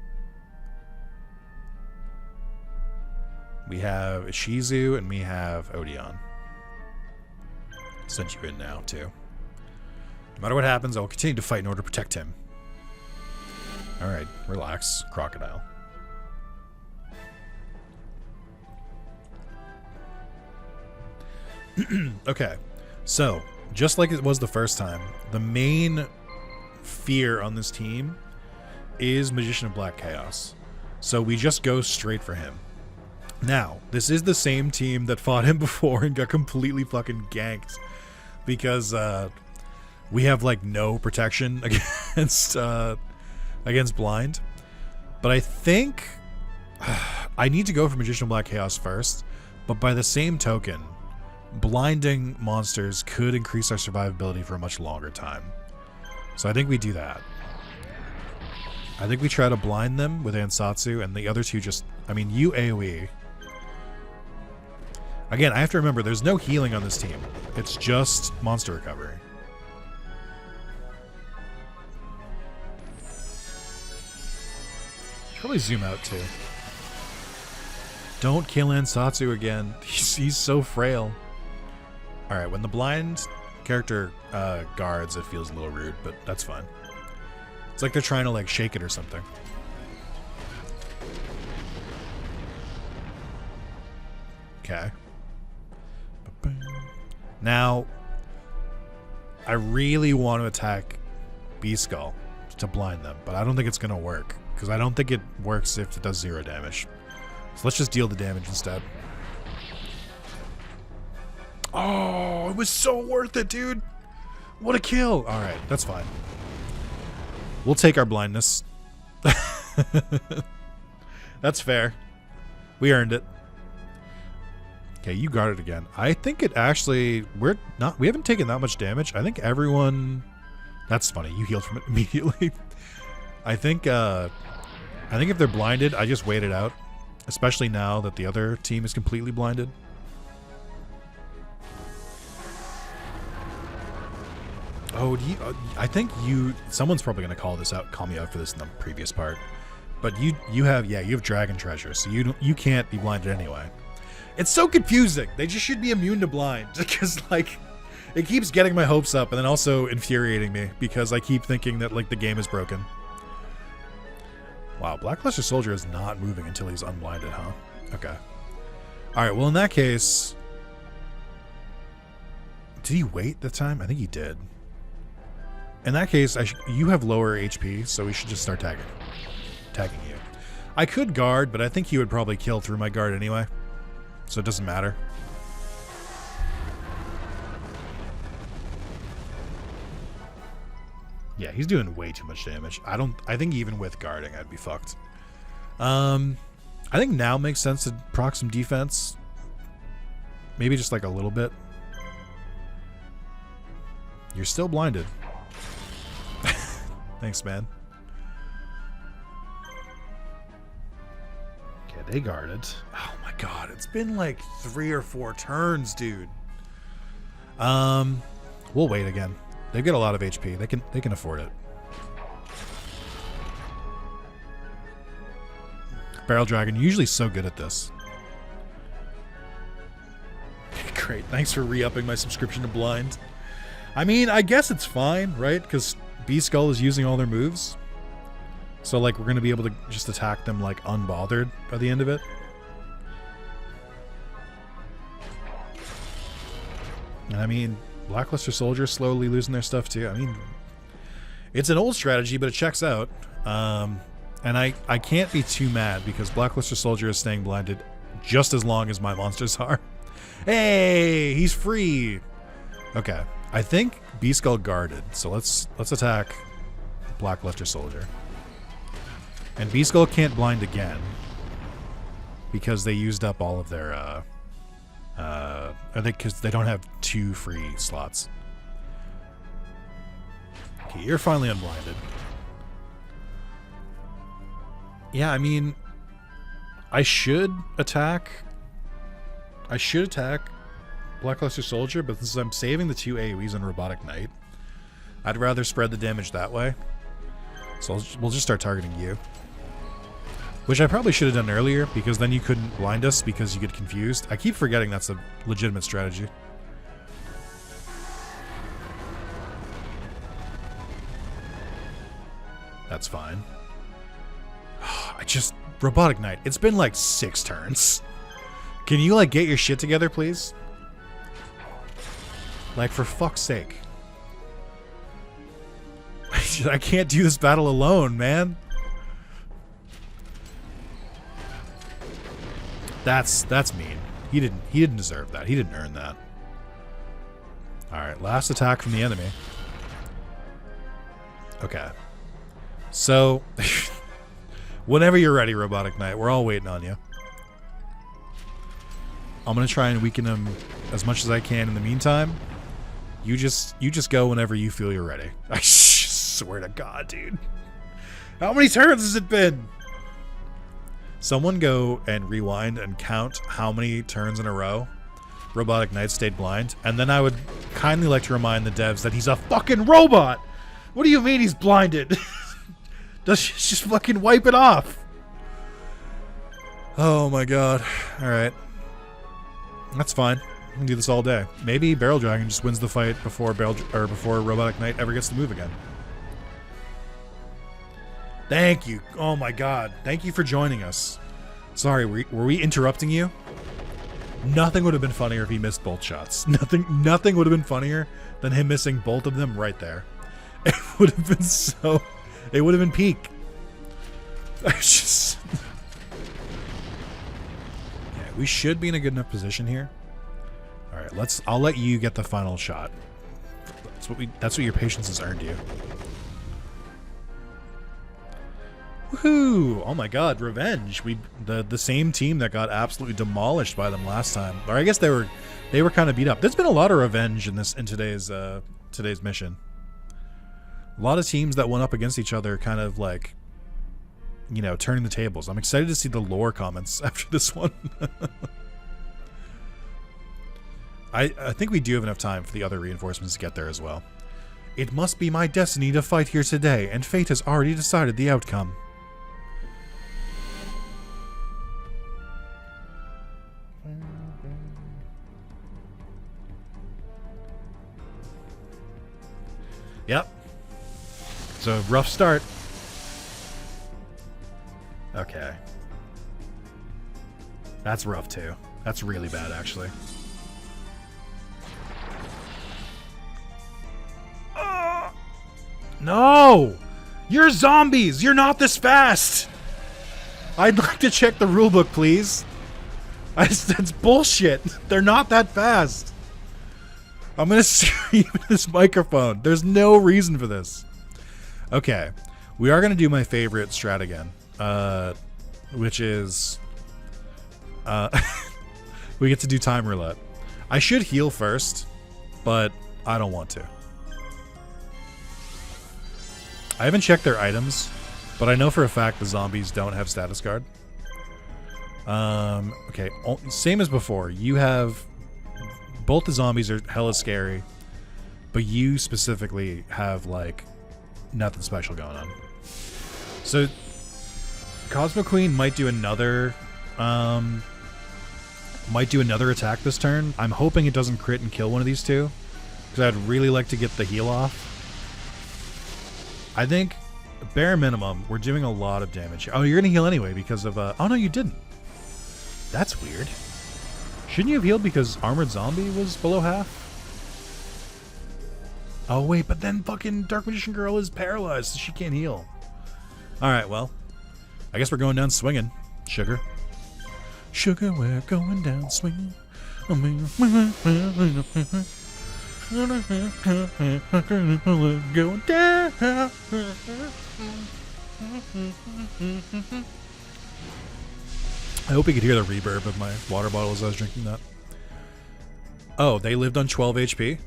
We have Ishizu and we have Odeon. Sent you in now, too. No matter what happens, I will continue to fight in order to protect him. Alright, relax, Crocodile. Okay, so, just like it was the first time, the main fear on this team is Magician of Black Chaos. So we just go straight for him. Now, this is the same team that fought him before and got completely fucking ganked. Because we have like no protection against blind. But I think I need to go for Magician of Black Chaos first. But by the same token, blinding monsters could increase our survivability for a much longer time. So I think we do that. I think we try to blind them with Ansatsu, and the other two just... I mean, you AoE. Again, I have to remember, there's no healing on this team. It's just monster recovery. Probably zoom out, too. Don't kill Ansatsu again. He's so frail. Alright, when the blind character guards, it feels a little rude, but that's fine. It's like they're trying to like shake it or something. Okay. Now, I really want to attack B-Skull to blind them, but I don't think it's going to work, because I don't think it works if it does 0 damage. So let's just deal the damage instead. Oh, it was so worth it, dude. What a kill. All right, that's fine. We'll take our blindness. That's fair. We earned it. Okay, you got it again. I think it actually... we haven't taken that much damage. I think everyone... That's funny. You healed from it immediately. I think if they're blinded, I just wait it out. Especially now that the other team is completely blinded. Oh, I think someone's probably going to call me out for this in the previous part. But you have Dragon Treasure, so you can't be blinded anyway. It's so confusing. They just should be immune to blind, because like it keeps getting my hopes up and then also infuriating me because I keep thinking that like the game is broken. Wow, Blackluster Soldier is not moving until he's unblinded, huh? Okay. All right, well in that case, did he wait the time? I think he did. In that case, you have lower HP, so we should just start tagging you. I could guard, but I think he would probably kill through my guard anyway, so it doesn't matter. Yeah, he's doing way too much damage. I think even with guarding, I'd be fucked. I think now makes sense to proc some defense. Maybe just like a little bit. You're still blinded. Thanks, man. Okay, they guarded. Oh my god, it's been like 3 or 4 turns, dude. We'll wait again. They've got a lot of HP. They can afford it. Barrel Dragon, usually so good at this. Great, thanks for re-upping my subscription to Blind. I mean, I guess it's fine, right? Because B-Skull is using all their moves. So, like, we're going to be able to just attack them, like, unbothered by the end of it. And, I mean, Blackluster Soldier slowly losing their stuff, too. I mean, it's an old strategy, but it checks out. And I can't be too mad because Blackluster Soldier is staying blinded just as long as my monsters are. Hey, he's free. Okay. I think B-Skull guarded, so let's attack Blackluster Soldier. And B-Skull can't blind again because they used up all of their I think because they don't have 2 free slots. Okay, you're finally unblinded. Yeah, I mean, I should attack Blackluster Soldier, but since I'm saving the 2 AoEs on Robotic Knight, I'd rather spread the damage that way. So we'll just start targeting you. Which I probably should have done earlier, because then you couldn't blind us because you get confused. I keep forgetting that's a legitimate strategy. That's fine. Robotic Knight, it's been like 6 turns. Can you like get your shit together, please? Like, for fuck's sake. I can't do this battle alone, man. That's mean. He didn't deserve that. He didn't earn that. Alright, last attack from the enemy. Okay. So, whenever you're ready, Robotic Knight, we're all waiting on you. I'm gonna try and weaken him as much as I can in the meantime. You just go whenever you feel you're ready. I swear to God, dude. How many turns has it been? Someone go and rewind and count how many turns in a row Robotic Knight stayed blind, and then I would kindly like to remind the devs that he's a fucking robot. What do you mean he's blinded? Just fucking wipe it off. Oh my God. All right. That's fine. We can do this all day. Maybe Barrel Dragon just wins the fight before Robotic Knight ever gets to move again. Thank you. Oh my God. Thank you for joining us. Sorry, were we interrupting you? Nothing would have been funnier if he missed both shots. Nothing would have been funnier than him missing both of them right there. It would have been so... It would have been peak. I just... Okay, we should be in a good enough position here. All right, I'll let you get the final shot. That's what your patience has earned you. Woohoo! Oh my God, revenge. The same team that got absolutely demolished by them last time. Or I guess they were kind of beat up. There's been a lot of revenge in today's mission. A lot of teams that went up against each other kind of like, you know, turning the tables. I'm excited to see the lore comments after this one. I think we do have enough time for the other reinforcements to get there as well. It must be my destiny to fight here today, and fate has already decided the outcome. Yep. It's a rough start. Okay. That's rough too. That's really bad, actually. No! You're zombies! You're not this fast! I'd like to check the rulebook, please. That's bullshit. They're not that fast. I'm gonna scream in this microphone. There's no reason for this. Okay. We are gonna do my favorite strat again. Which is... we get to do time roulette. I should heal first, but I don't want to. I haven't checked their items, but I know for a fact the zombies don't have status guard. Okay, same as before. You have... Both the zombies are hella scary, but you specifically have, like, nothing special going on. So, Cosmo Queen might do another... attack this turn. I'm hoping it doesn't crit and kill one of these two, because I'd really like to get the heal off. I think, bare minimum, we're doing a lot of damage. Oh, you're going to heal anyway because of... Oh, no, you didn't. That's weird. Shouldn't you have healed because Armored Zombie was below half? Oh, wait, but then fucking Dark Magician Girl is paralyzed, so she can't heal. Alright, well. I guess we're going down swinging. Sugar. Sugar, we're going down swinging. Going down. I hope you could hear the reverb of my water bottle as I was drinking that. Oh, they lived on 12 HP?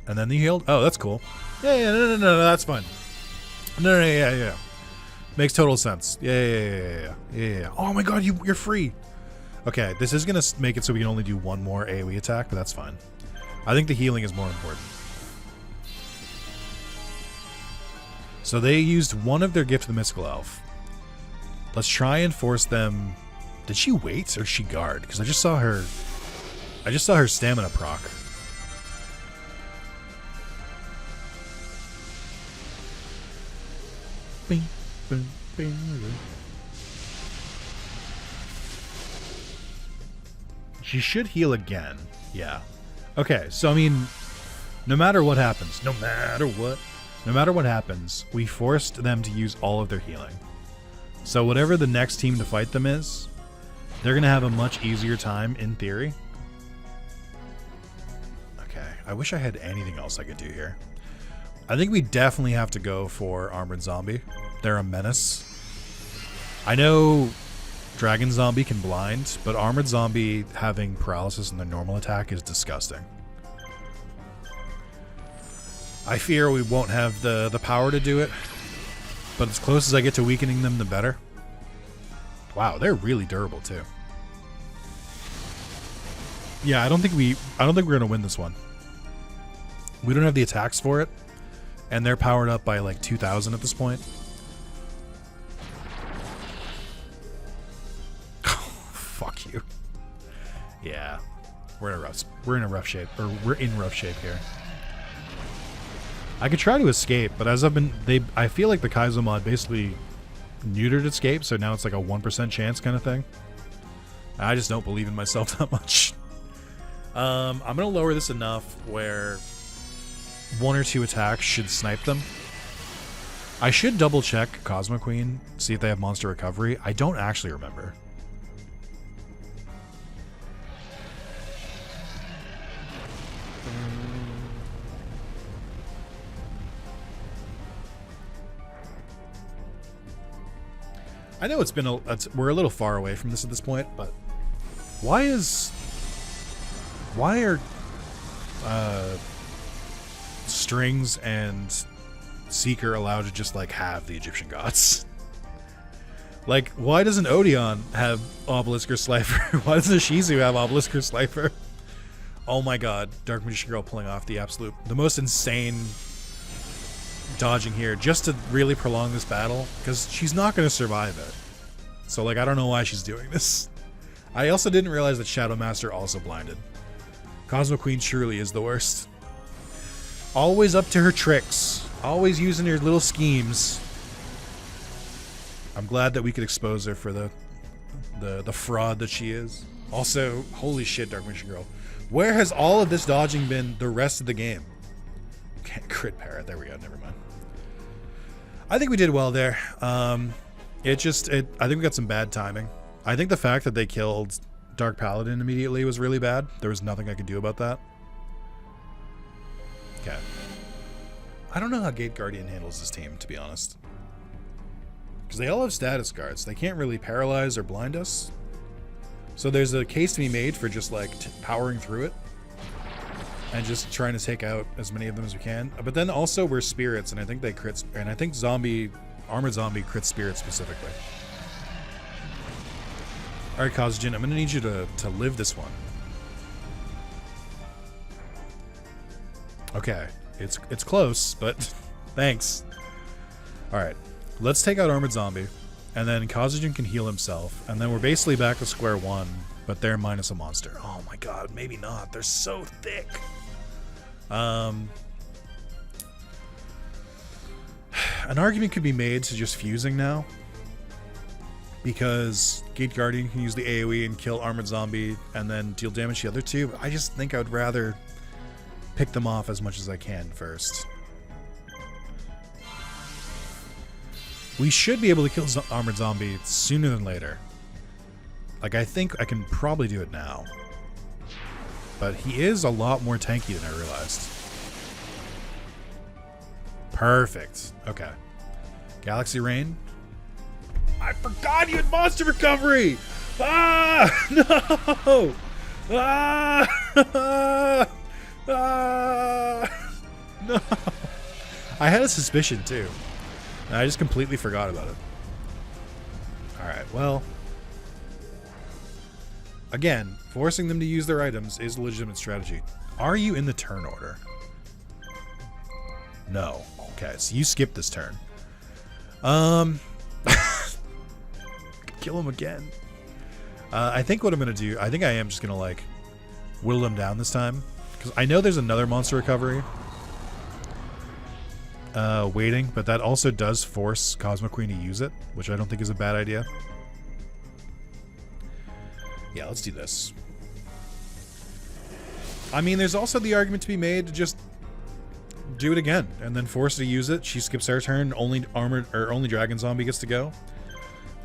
And then they healed? Oh, that's cool. Yeah, no, that's fine. No, yeah. Makes total sense. Yeah. Oh my God, you're free. Okay, this is going to make it so we can only do one more AoE attack, but that's fine. I think the healing is more important. So they used one of their Gift of the Mystical Elf. Let's try and force them... Did she wait or she guard? Because I just saw her stamina proc. She should heal again. Yeah. Okay, so I mean, no matter what happens, we forced them to use all of their healing. So whatever the next team to fight them is, they're gonna have a much easier time in theory. Okay, I wish I had anything else I could do here. I think we definitely have to go for Armored Zombie. They're a menace. I know Dragon Zombie can blind, but Armored Zombie having paralysis in their normal attack is disgusting. I fear we won't have the power to do it, but as close as I get to weakening them, the better. Wow, they're really durable too. Yeah, I don't think we're gonna win this one. We don't have the attacks for it, and they're powered up by like 2,000 at this point. Fuck you. Yeah, we're in rough shape here. I could try to escape, but as I feel like the Kaizo mod basically neutered escape, so now it's like a 1% chance kind of thing. I just don't believe in myself that much. I'm gonna lower this enough where 1 or 2 attacks should snipe them. I should double check Cosmo Queen, see if they have monster recovery. I don't actually remember. I know we're a little far away from this at this point, but why are Strings and Seeker allowed to just like have the Egyptian gods? Like, why doesn't Odeon have Obelisk or Slifer? Why doesn't Shizu have Obelisk or Slifer? Oh my god, Dark Magician Girl pulling off the most insane dodging here just to really prolong this battle, because she's not going to survive it. So like, I don't know why she's doing this. I also didn't realize that Shadow Master also blinded. Cosmo Queen truly is the worst. Always up to her tricks, always using her little schemes. I'm glad that we could expose her for the fraud that she is. Also, holy shit, Dark Magician Girl, where has all of this dodging been the rest of the game? Can't crit parrot. There we go. Never mind. I think we did well there. I think we got some bad timing. I think the fact that they killed Dark Paladin immediately was really bad. There was nothing I could do about that. Okay. I don't know how Gate Guardian handles this team, to be honest. Because they all have status cards. They can't really paralyze or blind us. So there's a case to be made for just like powering through it. And just trying to take out as many of them as we can. But then also we're spirits, and I think they crit, and I think Armored Zombie crits spirits specifically. Alright, Kazujin, I'm gonna need you to live this one. Okay. It's close, but thanks. Alright. Let's take out Armored Zombie. And then Kazujin can heal himself. And then we're basically back to square one, but they're minus a monster. Oh my god, maybe not. They're so thick. An argument could be made to just fusing now, because Gate Guardian can use the AoE and kill Armored Zombie and then deal damage to the other two. But I just think I would rather pick them off as much as I can first. We should be able to kill Armored Zombie sooner than later. Like, I think I can probably do it now. But he is a lot more tanky than I realized. Perfect. Okay. Galaxy Rain. I forgot you had monster recovery! Ah! No! Ah! Ah! No! I had a suspicion, too. And I just completely forgot about it. Alright, well. Again, forcing them to use their items is a legitimate strategy. Are you in the turn order? No. Okay, so you skip this turn. Kill him again. I think what I'm going to do, I think I am just going to, like, whittle him down this time. Because I know there's another monster recovery waiting, but that also does force Cosmo Queen to use it, which I don't think is a bad idea. Yeah, let's do this. I mean, there's also the argument to be made to just do it again and then force her to use it. She skips her turn, only Dragon Zombie gets to go.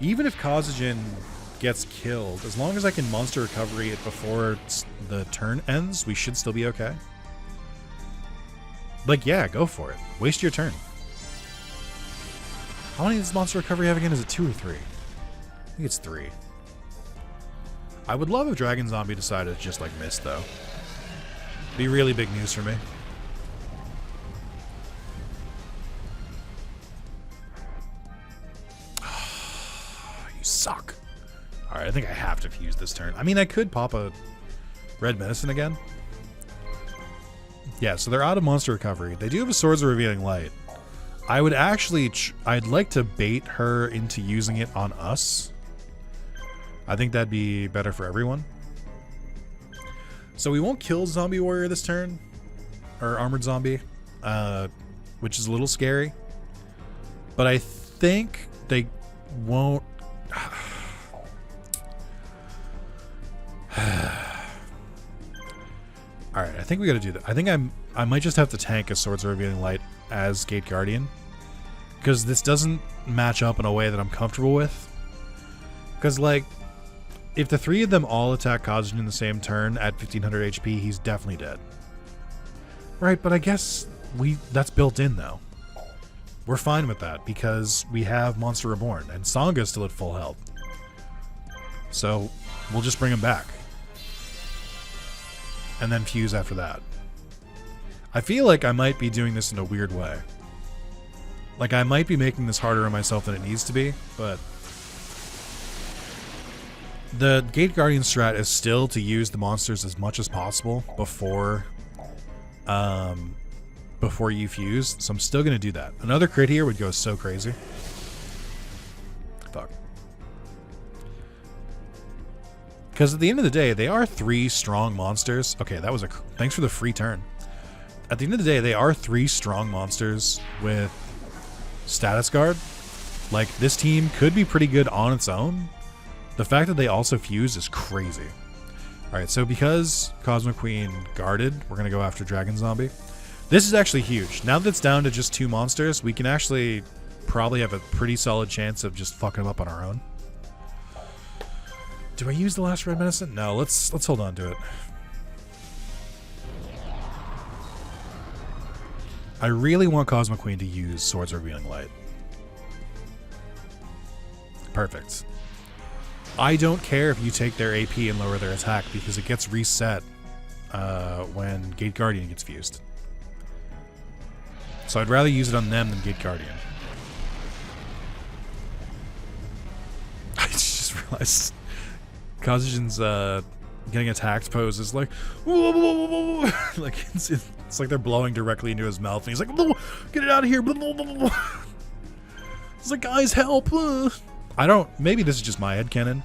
Even if Kazujin gets killed, as long as I can monster recovery it before the turn ends, we should still be okay. Like, yeah, go for it. Waste your turn. How many does monster recovery have again? Is it 2 or 3? I think it's 3. I would love if Dragon Zombie decided to just, like, miss, though. Be really big news for me. You suck. Alright, I think I have to fuse this turn. I mean, I could pop a red medicine again. Yeah, so they're out of monster recovery. They do have a Swords of Revealing Light. I would actually... I'd like to bait her into using it on us. I think that'd be better for everyone. So we won't kill Zombie Warrior this turn. Or Armored Zombie. Which is a little scary. But I think they won't... Alright, I think we gotta do that. I think I might just have to tank a Swords of Revealing Light as Gate Guardian. Because this doesn't match up in a way that I'm comfortable with. Because, like, if the 3 of them all attack Kazuya in the same turn at 1500 HP, he's definitely dead. Right, but I guess that's built in, though. We're fine with that, because we have Monster Reborn, and Sanga's still at full health. So, we'll just bring him back. And then fuse after that. I feel like I might be doing this in a weird way. Like, I might be making this harder on myself than it needs to be, but... The Gate Guardian strat is still to use the monsters as much as possible before you fuse, so I'm still going to do that. Another crit here would go so crazy. Fuck. Because at the end of the day, they are 3 strong monsters. Okay, that was thanks for the free turn. At the end of the day, they are 3 strong monsters with status guard. Like, this team could be pretty good on its own. The fact that they also fuse is crazy. Alright, so because Cosmo Queen guarded, we're going to go after Dragon Zombie. This is actually huge. Now that it's down to just 2 monsters, we can actually probably have a pretty solid chance of just fucking them up on our own. Do I use the last red medicine? No, let's hold on to it. I really want Cosmo Queen to use Swords of Revealing Light. Perfect. I don't care if you take their AP and lower their attack, because it gets reset when Gate Guardian gets fused. So I'd rather use it on them than Gate Guardian. I just realized Kazujan's getting attacked pose is like, whoa, whoa, whoa, whoa. Like it's like they're blowing directly into his mouth, and he's like, get it out of here. It's like, guys, help. Maybe this is just my headcanon.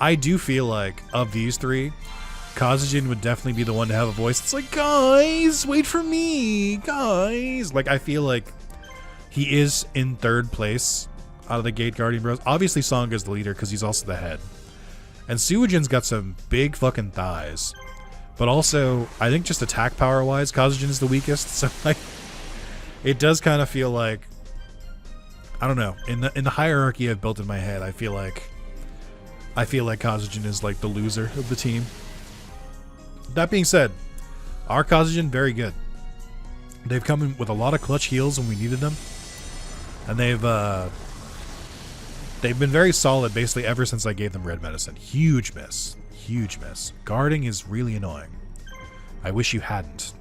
I do feel like, of these 3, Kazujan would definitely be the one to have a voice. It's like, guys, wait for me, guys. Like, I feel like he is in 3rd place out of the Gate Guardian bros. Obviously, Sanga's the leader because he's also the head. And Suijin's got some big fucking thighs. But also, I think just attack power-wise, Kazujan's the weakest. So, like, it does kind of feel like, I don't know. In the hierarchy I've built in my head, I feel like Kazujan is like the loser of the team. That being said, our Kazujan, very good. They've come in with a lot of clutch heals when we needed them. And they've been very solid basically ever since I gave them red medicine. Huge miss. Huge miss. Guarding is really annoying. I wish you hadn't.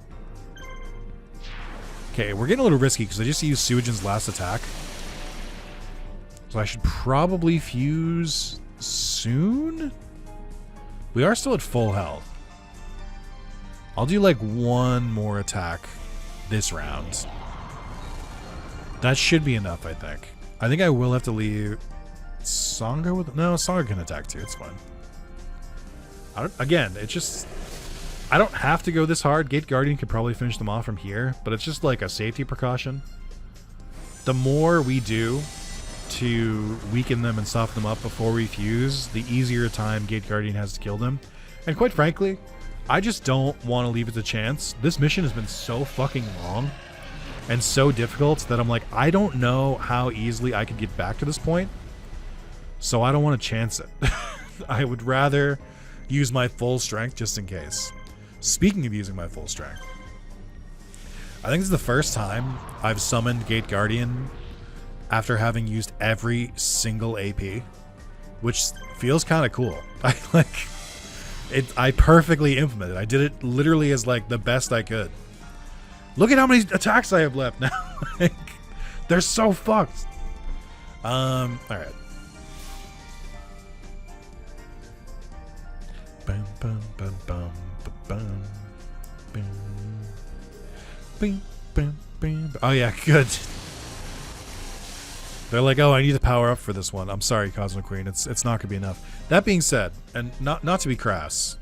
Okay, we're getting a little risky because I just used Suijin's last attack. So I should probably fuse soon? We are still at full health. I'll do like 1 more attack this round. That should be enough, I think. I think I will have to leave Sangha with... No, Sangha can attack too. It's fine. Again, it's just... I don't have to go this hard. Gate Guardian could probably finish them off from here, but it's just like a safety precaution. The more we do to weaken them and soften them up before we fuse, the easier time Gate Guardian has to kill them. And quite frankly, I just don't want to leave it to chance. This mission has been so fucking long and so difficult that I'm like, I don't know how easily I could get back to this point, so I don't want to chance it. I would rather use my full strength just in case. Speaking of using my full strength, I think this is the first time I've summoned Gate Guardian after having used every single AP, which feels kind of cool. I perfectly implemented. I did it literally as like the best I could. Look at how many attacks I have left now. Like, they're so fucked. All right. Bum, bum, bum, bum, bum, bum, bum, bum, bum. Oh yeah, good. They're like, oh, I need to power up for this one. I'm sorry, Cosmic Queen. It's not gonna be enough. That being said, and not to be crass,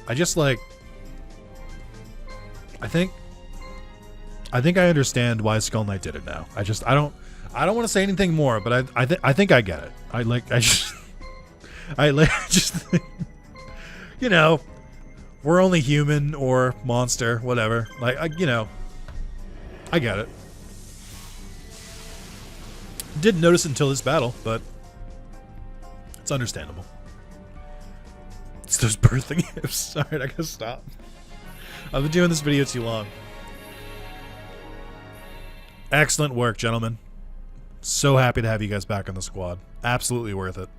I just like. I think I understand why Skull Knight did it now. I don't want to say anything more, but I think I get it. You know, we're only human or monster, whatever. Like, I get it. Didn't notice it until this battle, but it's understandable. It's those birthing gifts. Alright, I gotta stop. I've been doing this video too long. Excellent work, gentlemen. So happy to have you guys back on the squad. Absolutely worth it.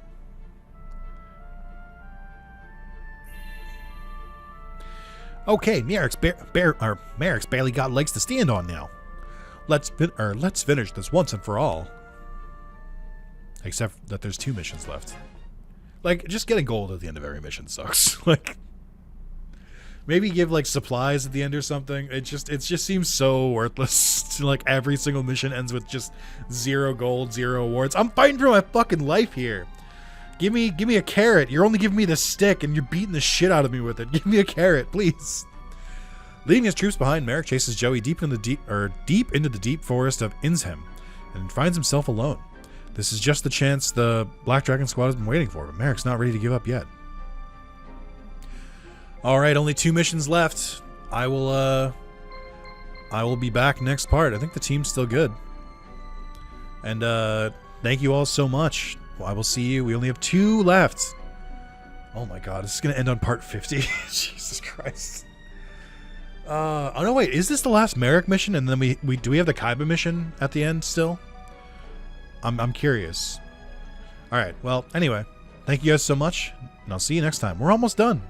Okay, Merrick's barely got legs to stand on now. Let's finish this once and for all. Except that there's 2 missions left. Like, just getting gold at the end of every mission sucks. Like, maybe give like supplies at the end or something. It just seems so worthless. Like every single mission ends with just 0 gold, 0 awards. I'm fighting for my fucking life here. Give me a carrot. You're only giving me the stick and you're beating the shit out of me with it. Give me a carrot, please. Leading his troops behind, Merrick chases Joey deep into the deep forest of Innsheim and finds himself alone. This is just the chance the Black Dragon squad has been waiting for, but Merrick's not ready to give up yet. Alright, only 2 missions left. I will be back next part. I think the team's still good. And thank you all so much. I will see you. We only have 2 left. Oh my god, this is gonna end on part 50. Jesus Christ. Oh no, wait, is this the last Merrick mission? And then do we have the Kaiba mission at the end still? I'm curious. Alright, well, anyway. Thank you guys so much, and I'll see you next time. We're almost done.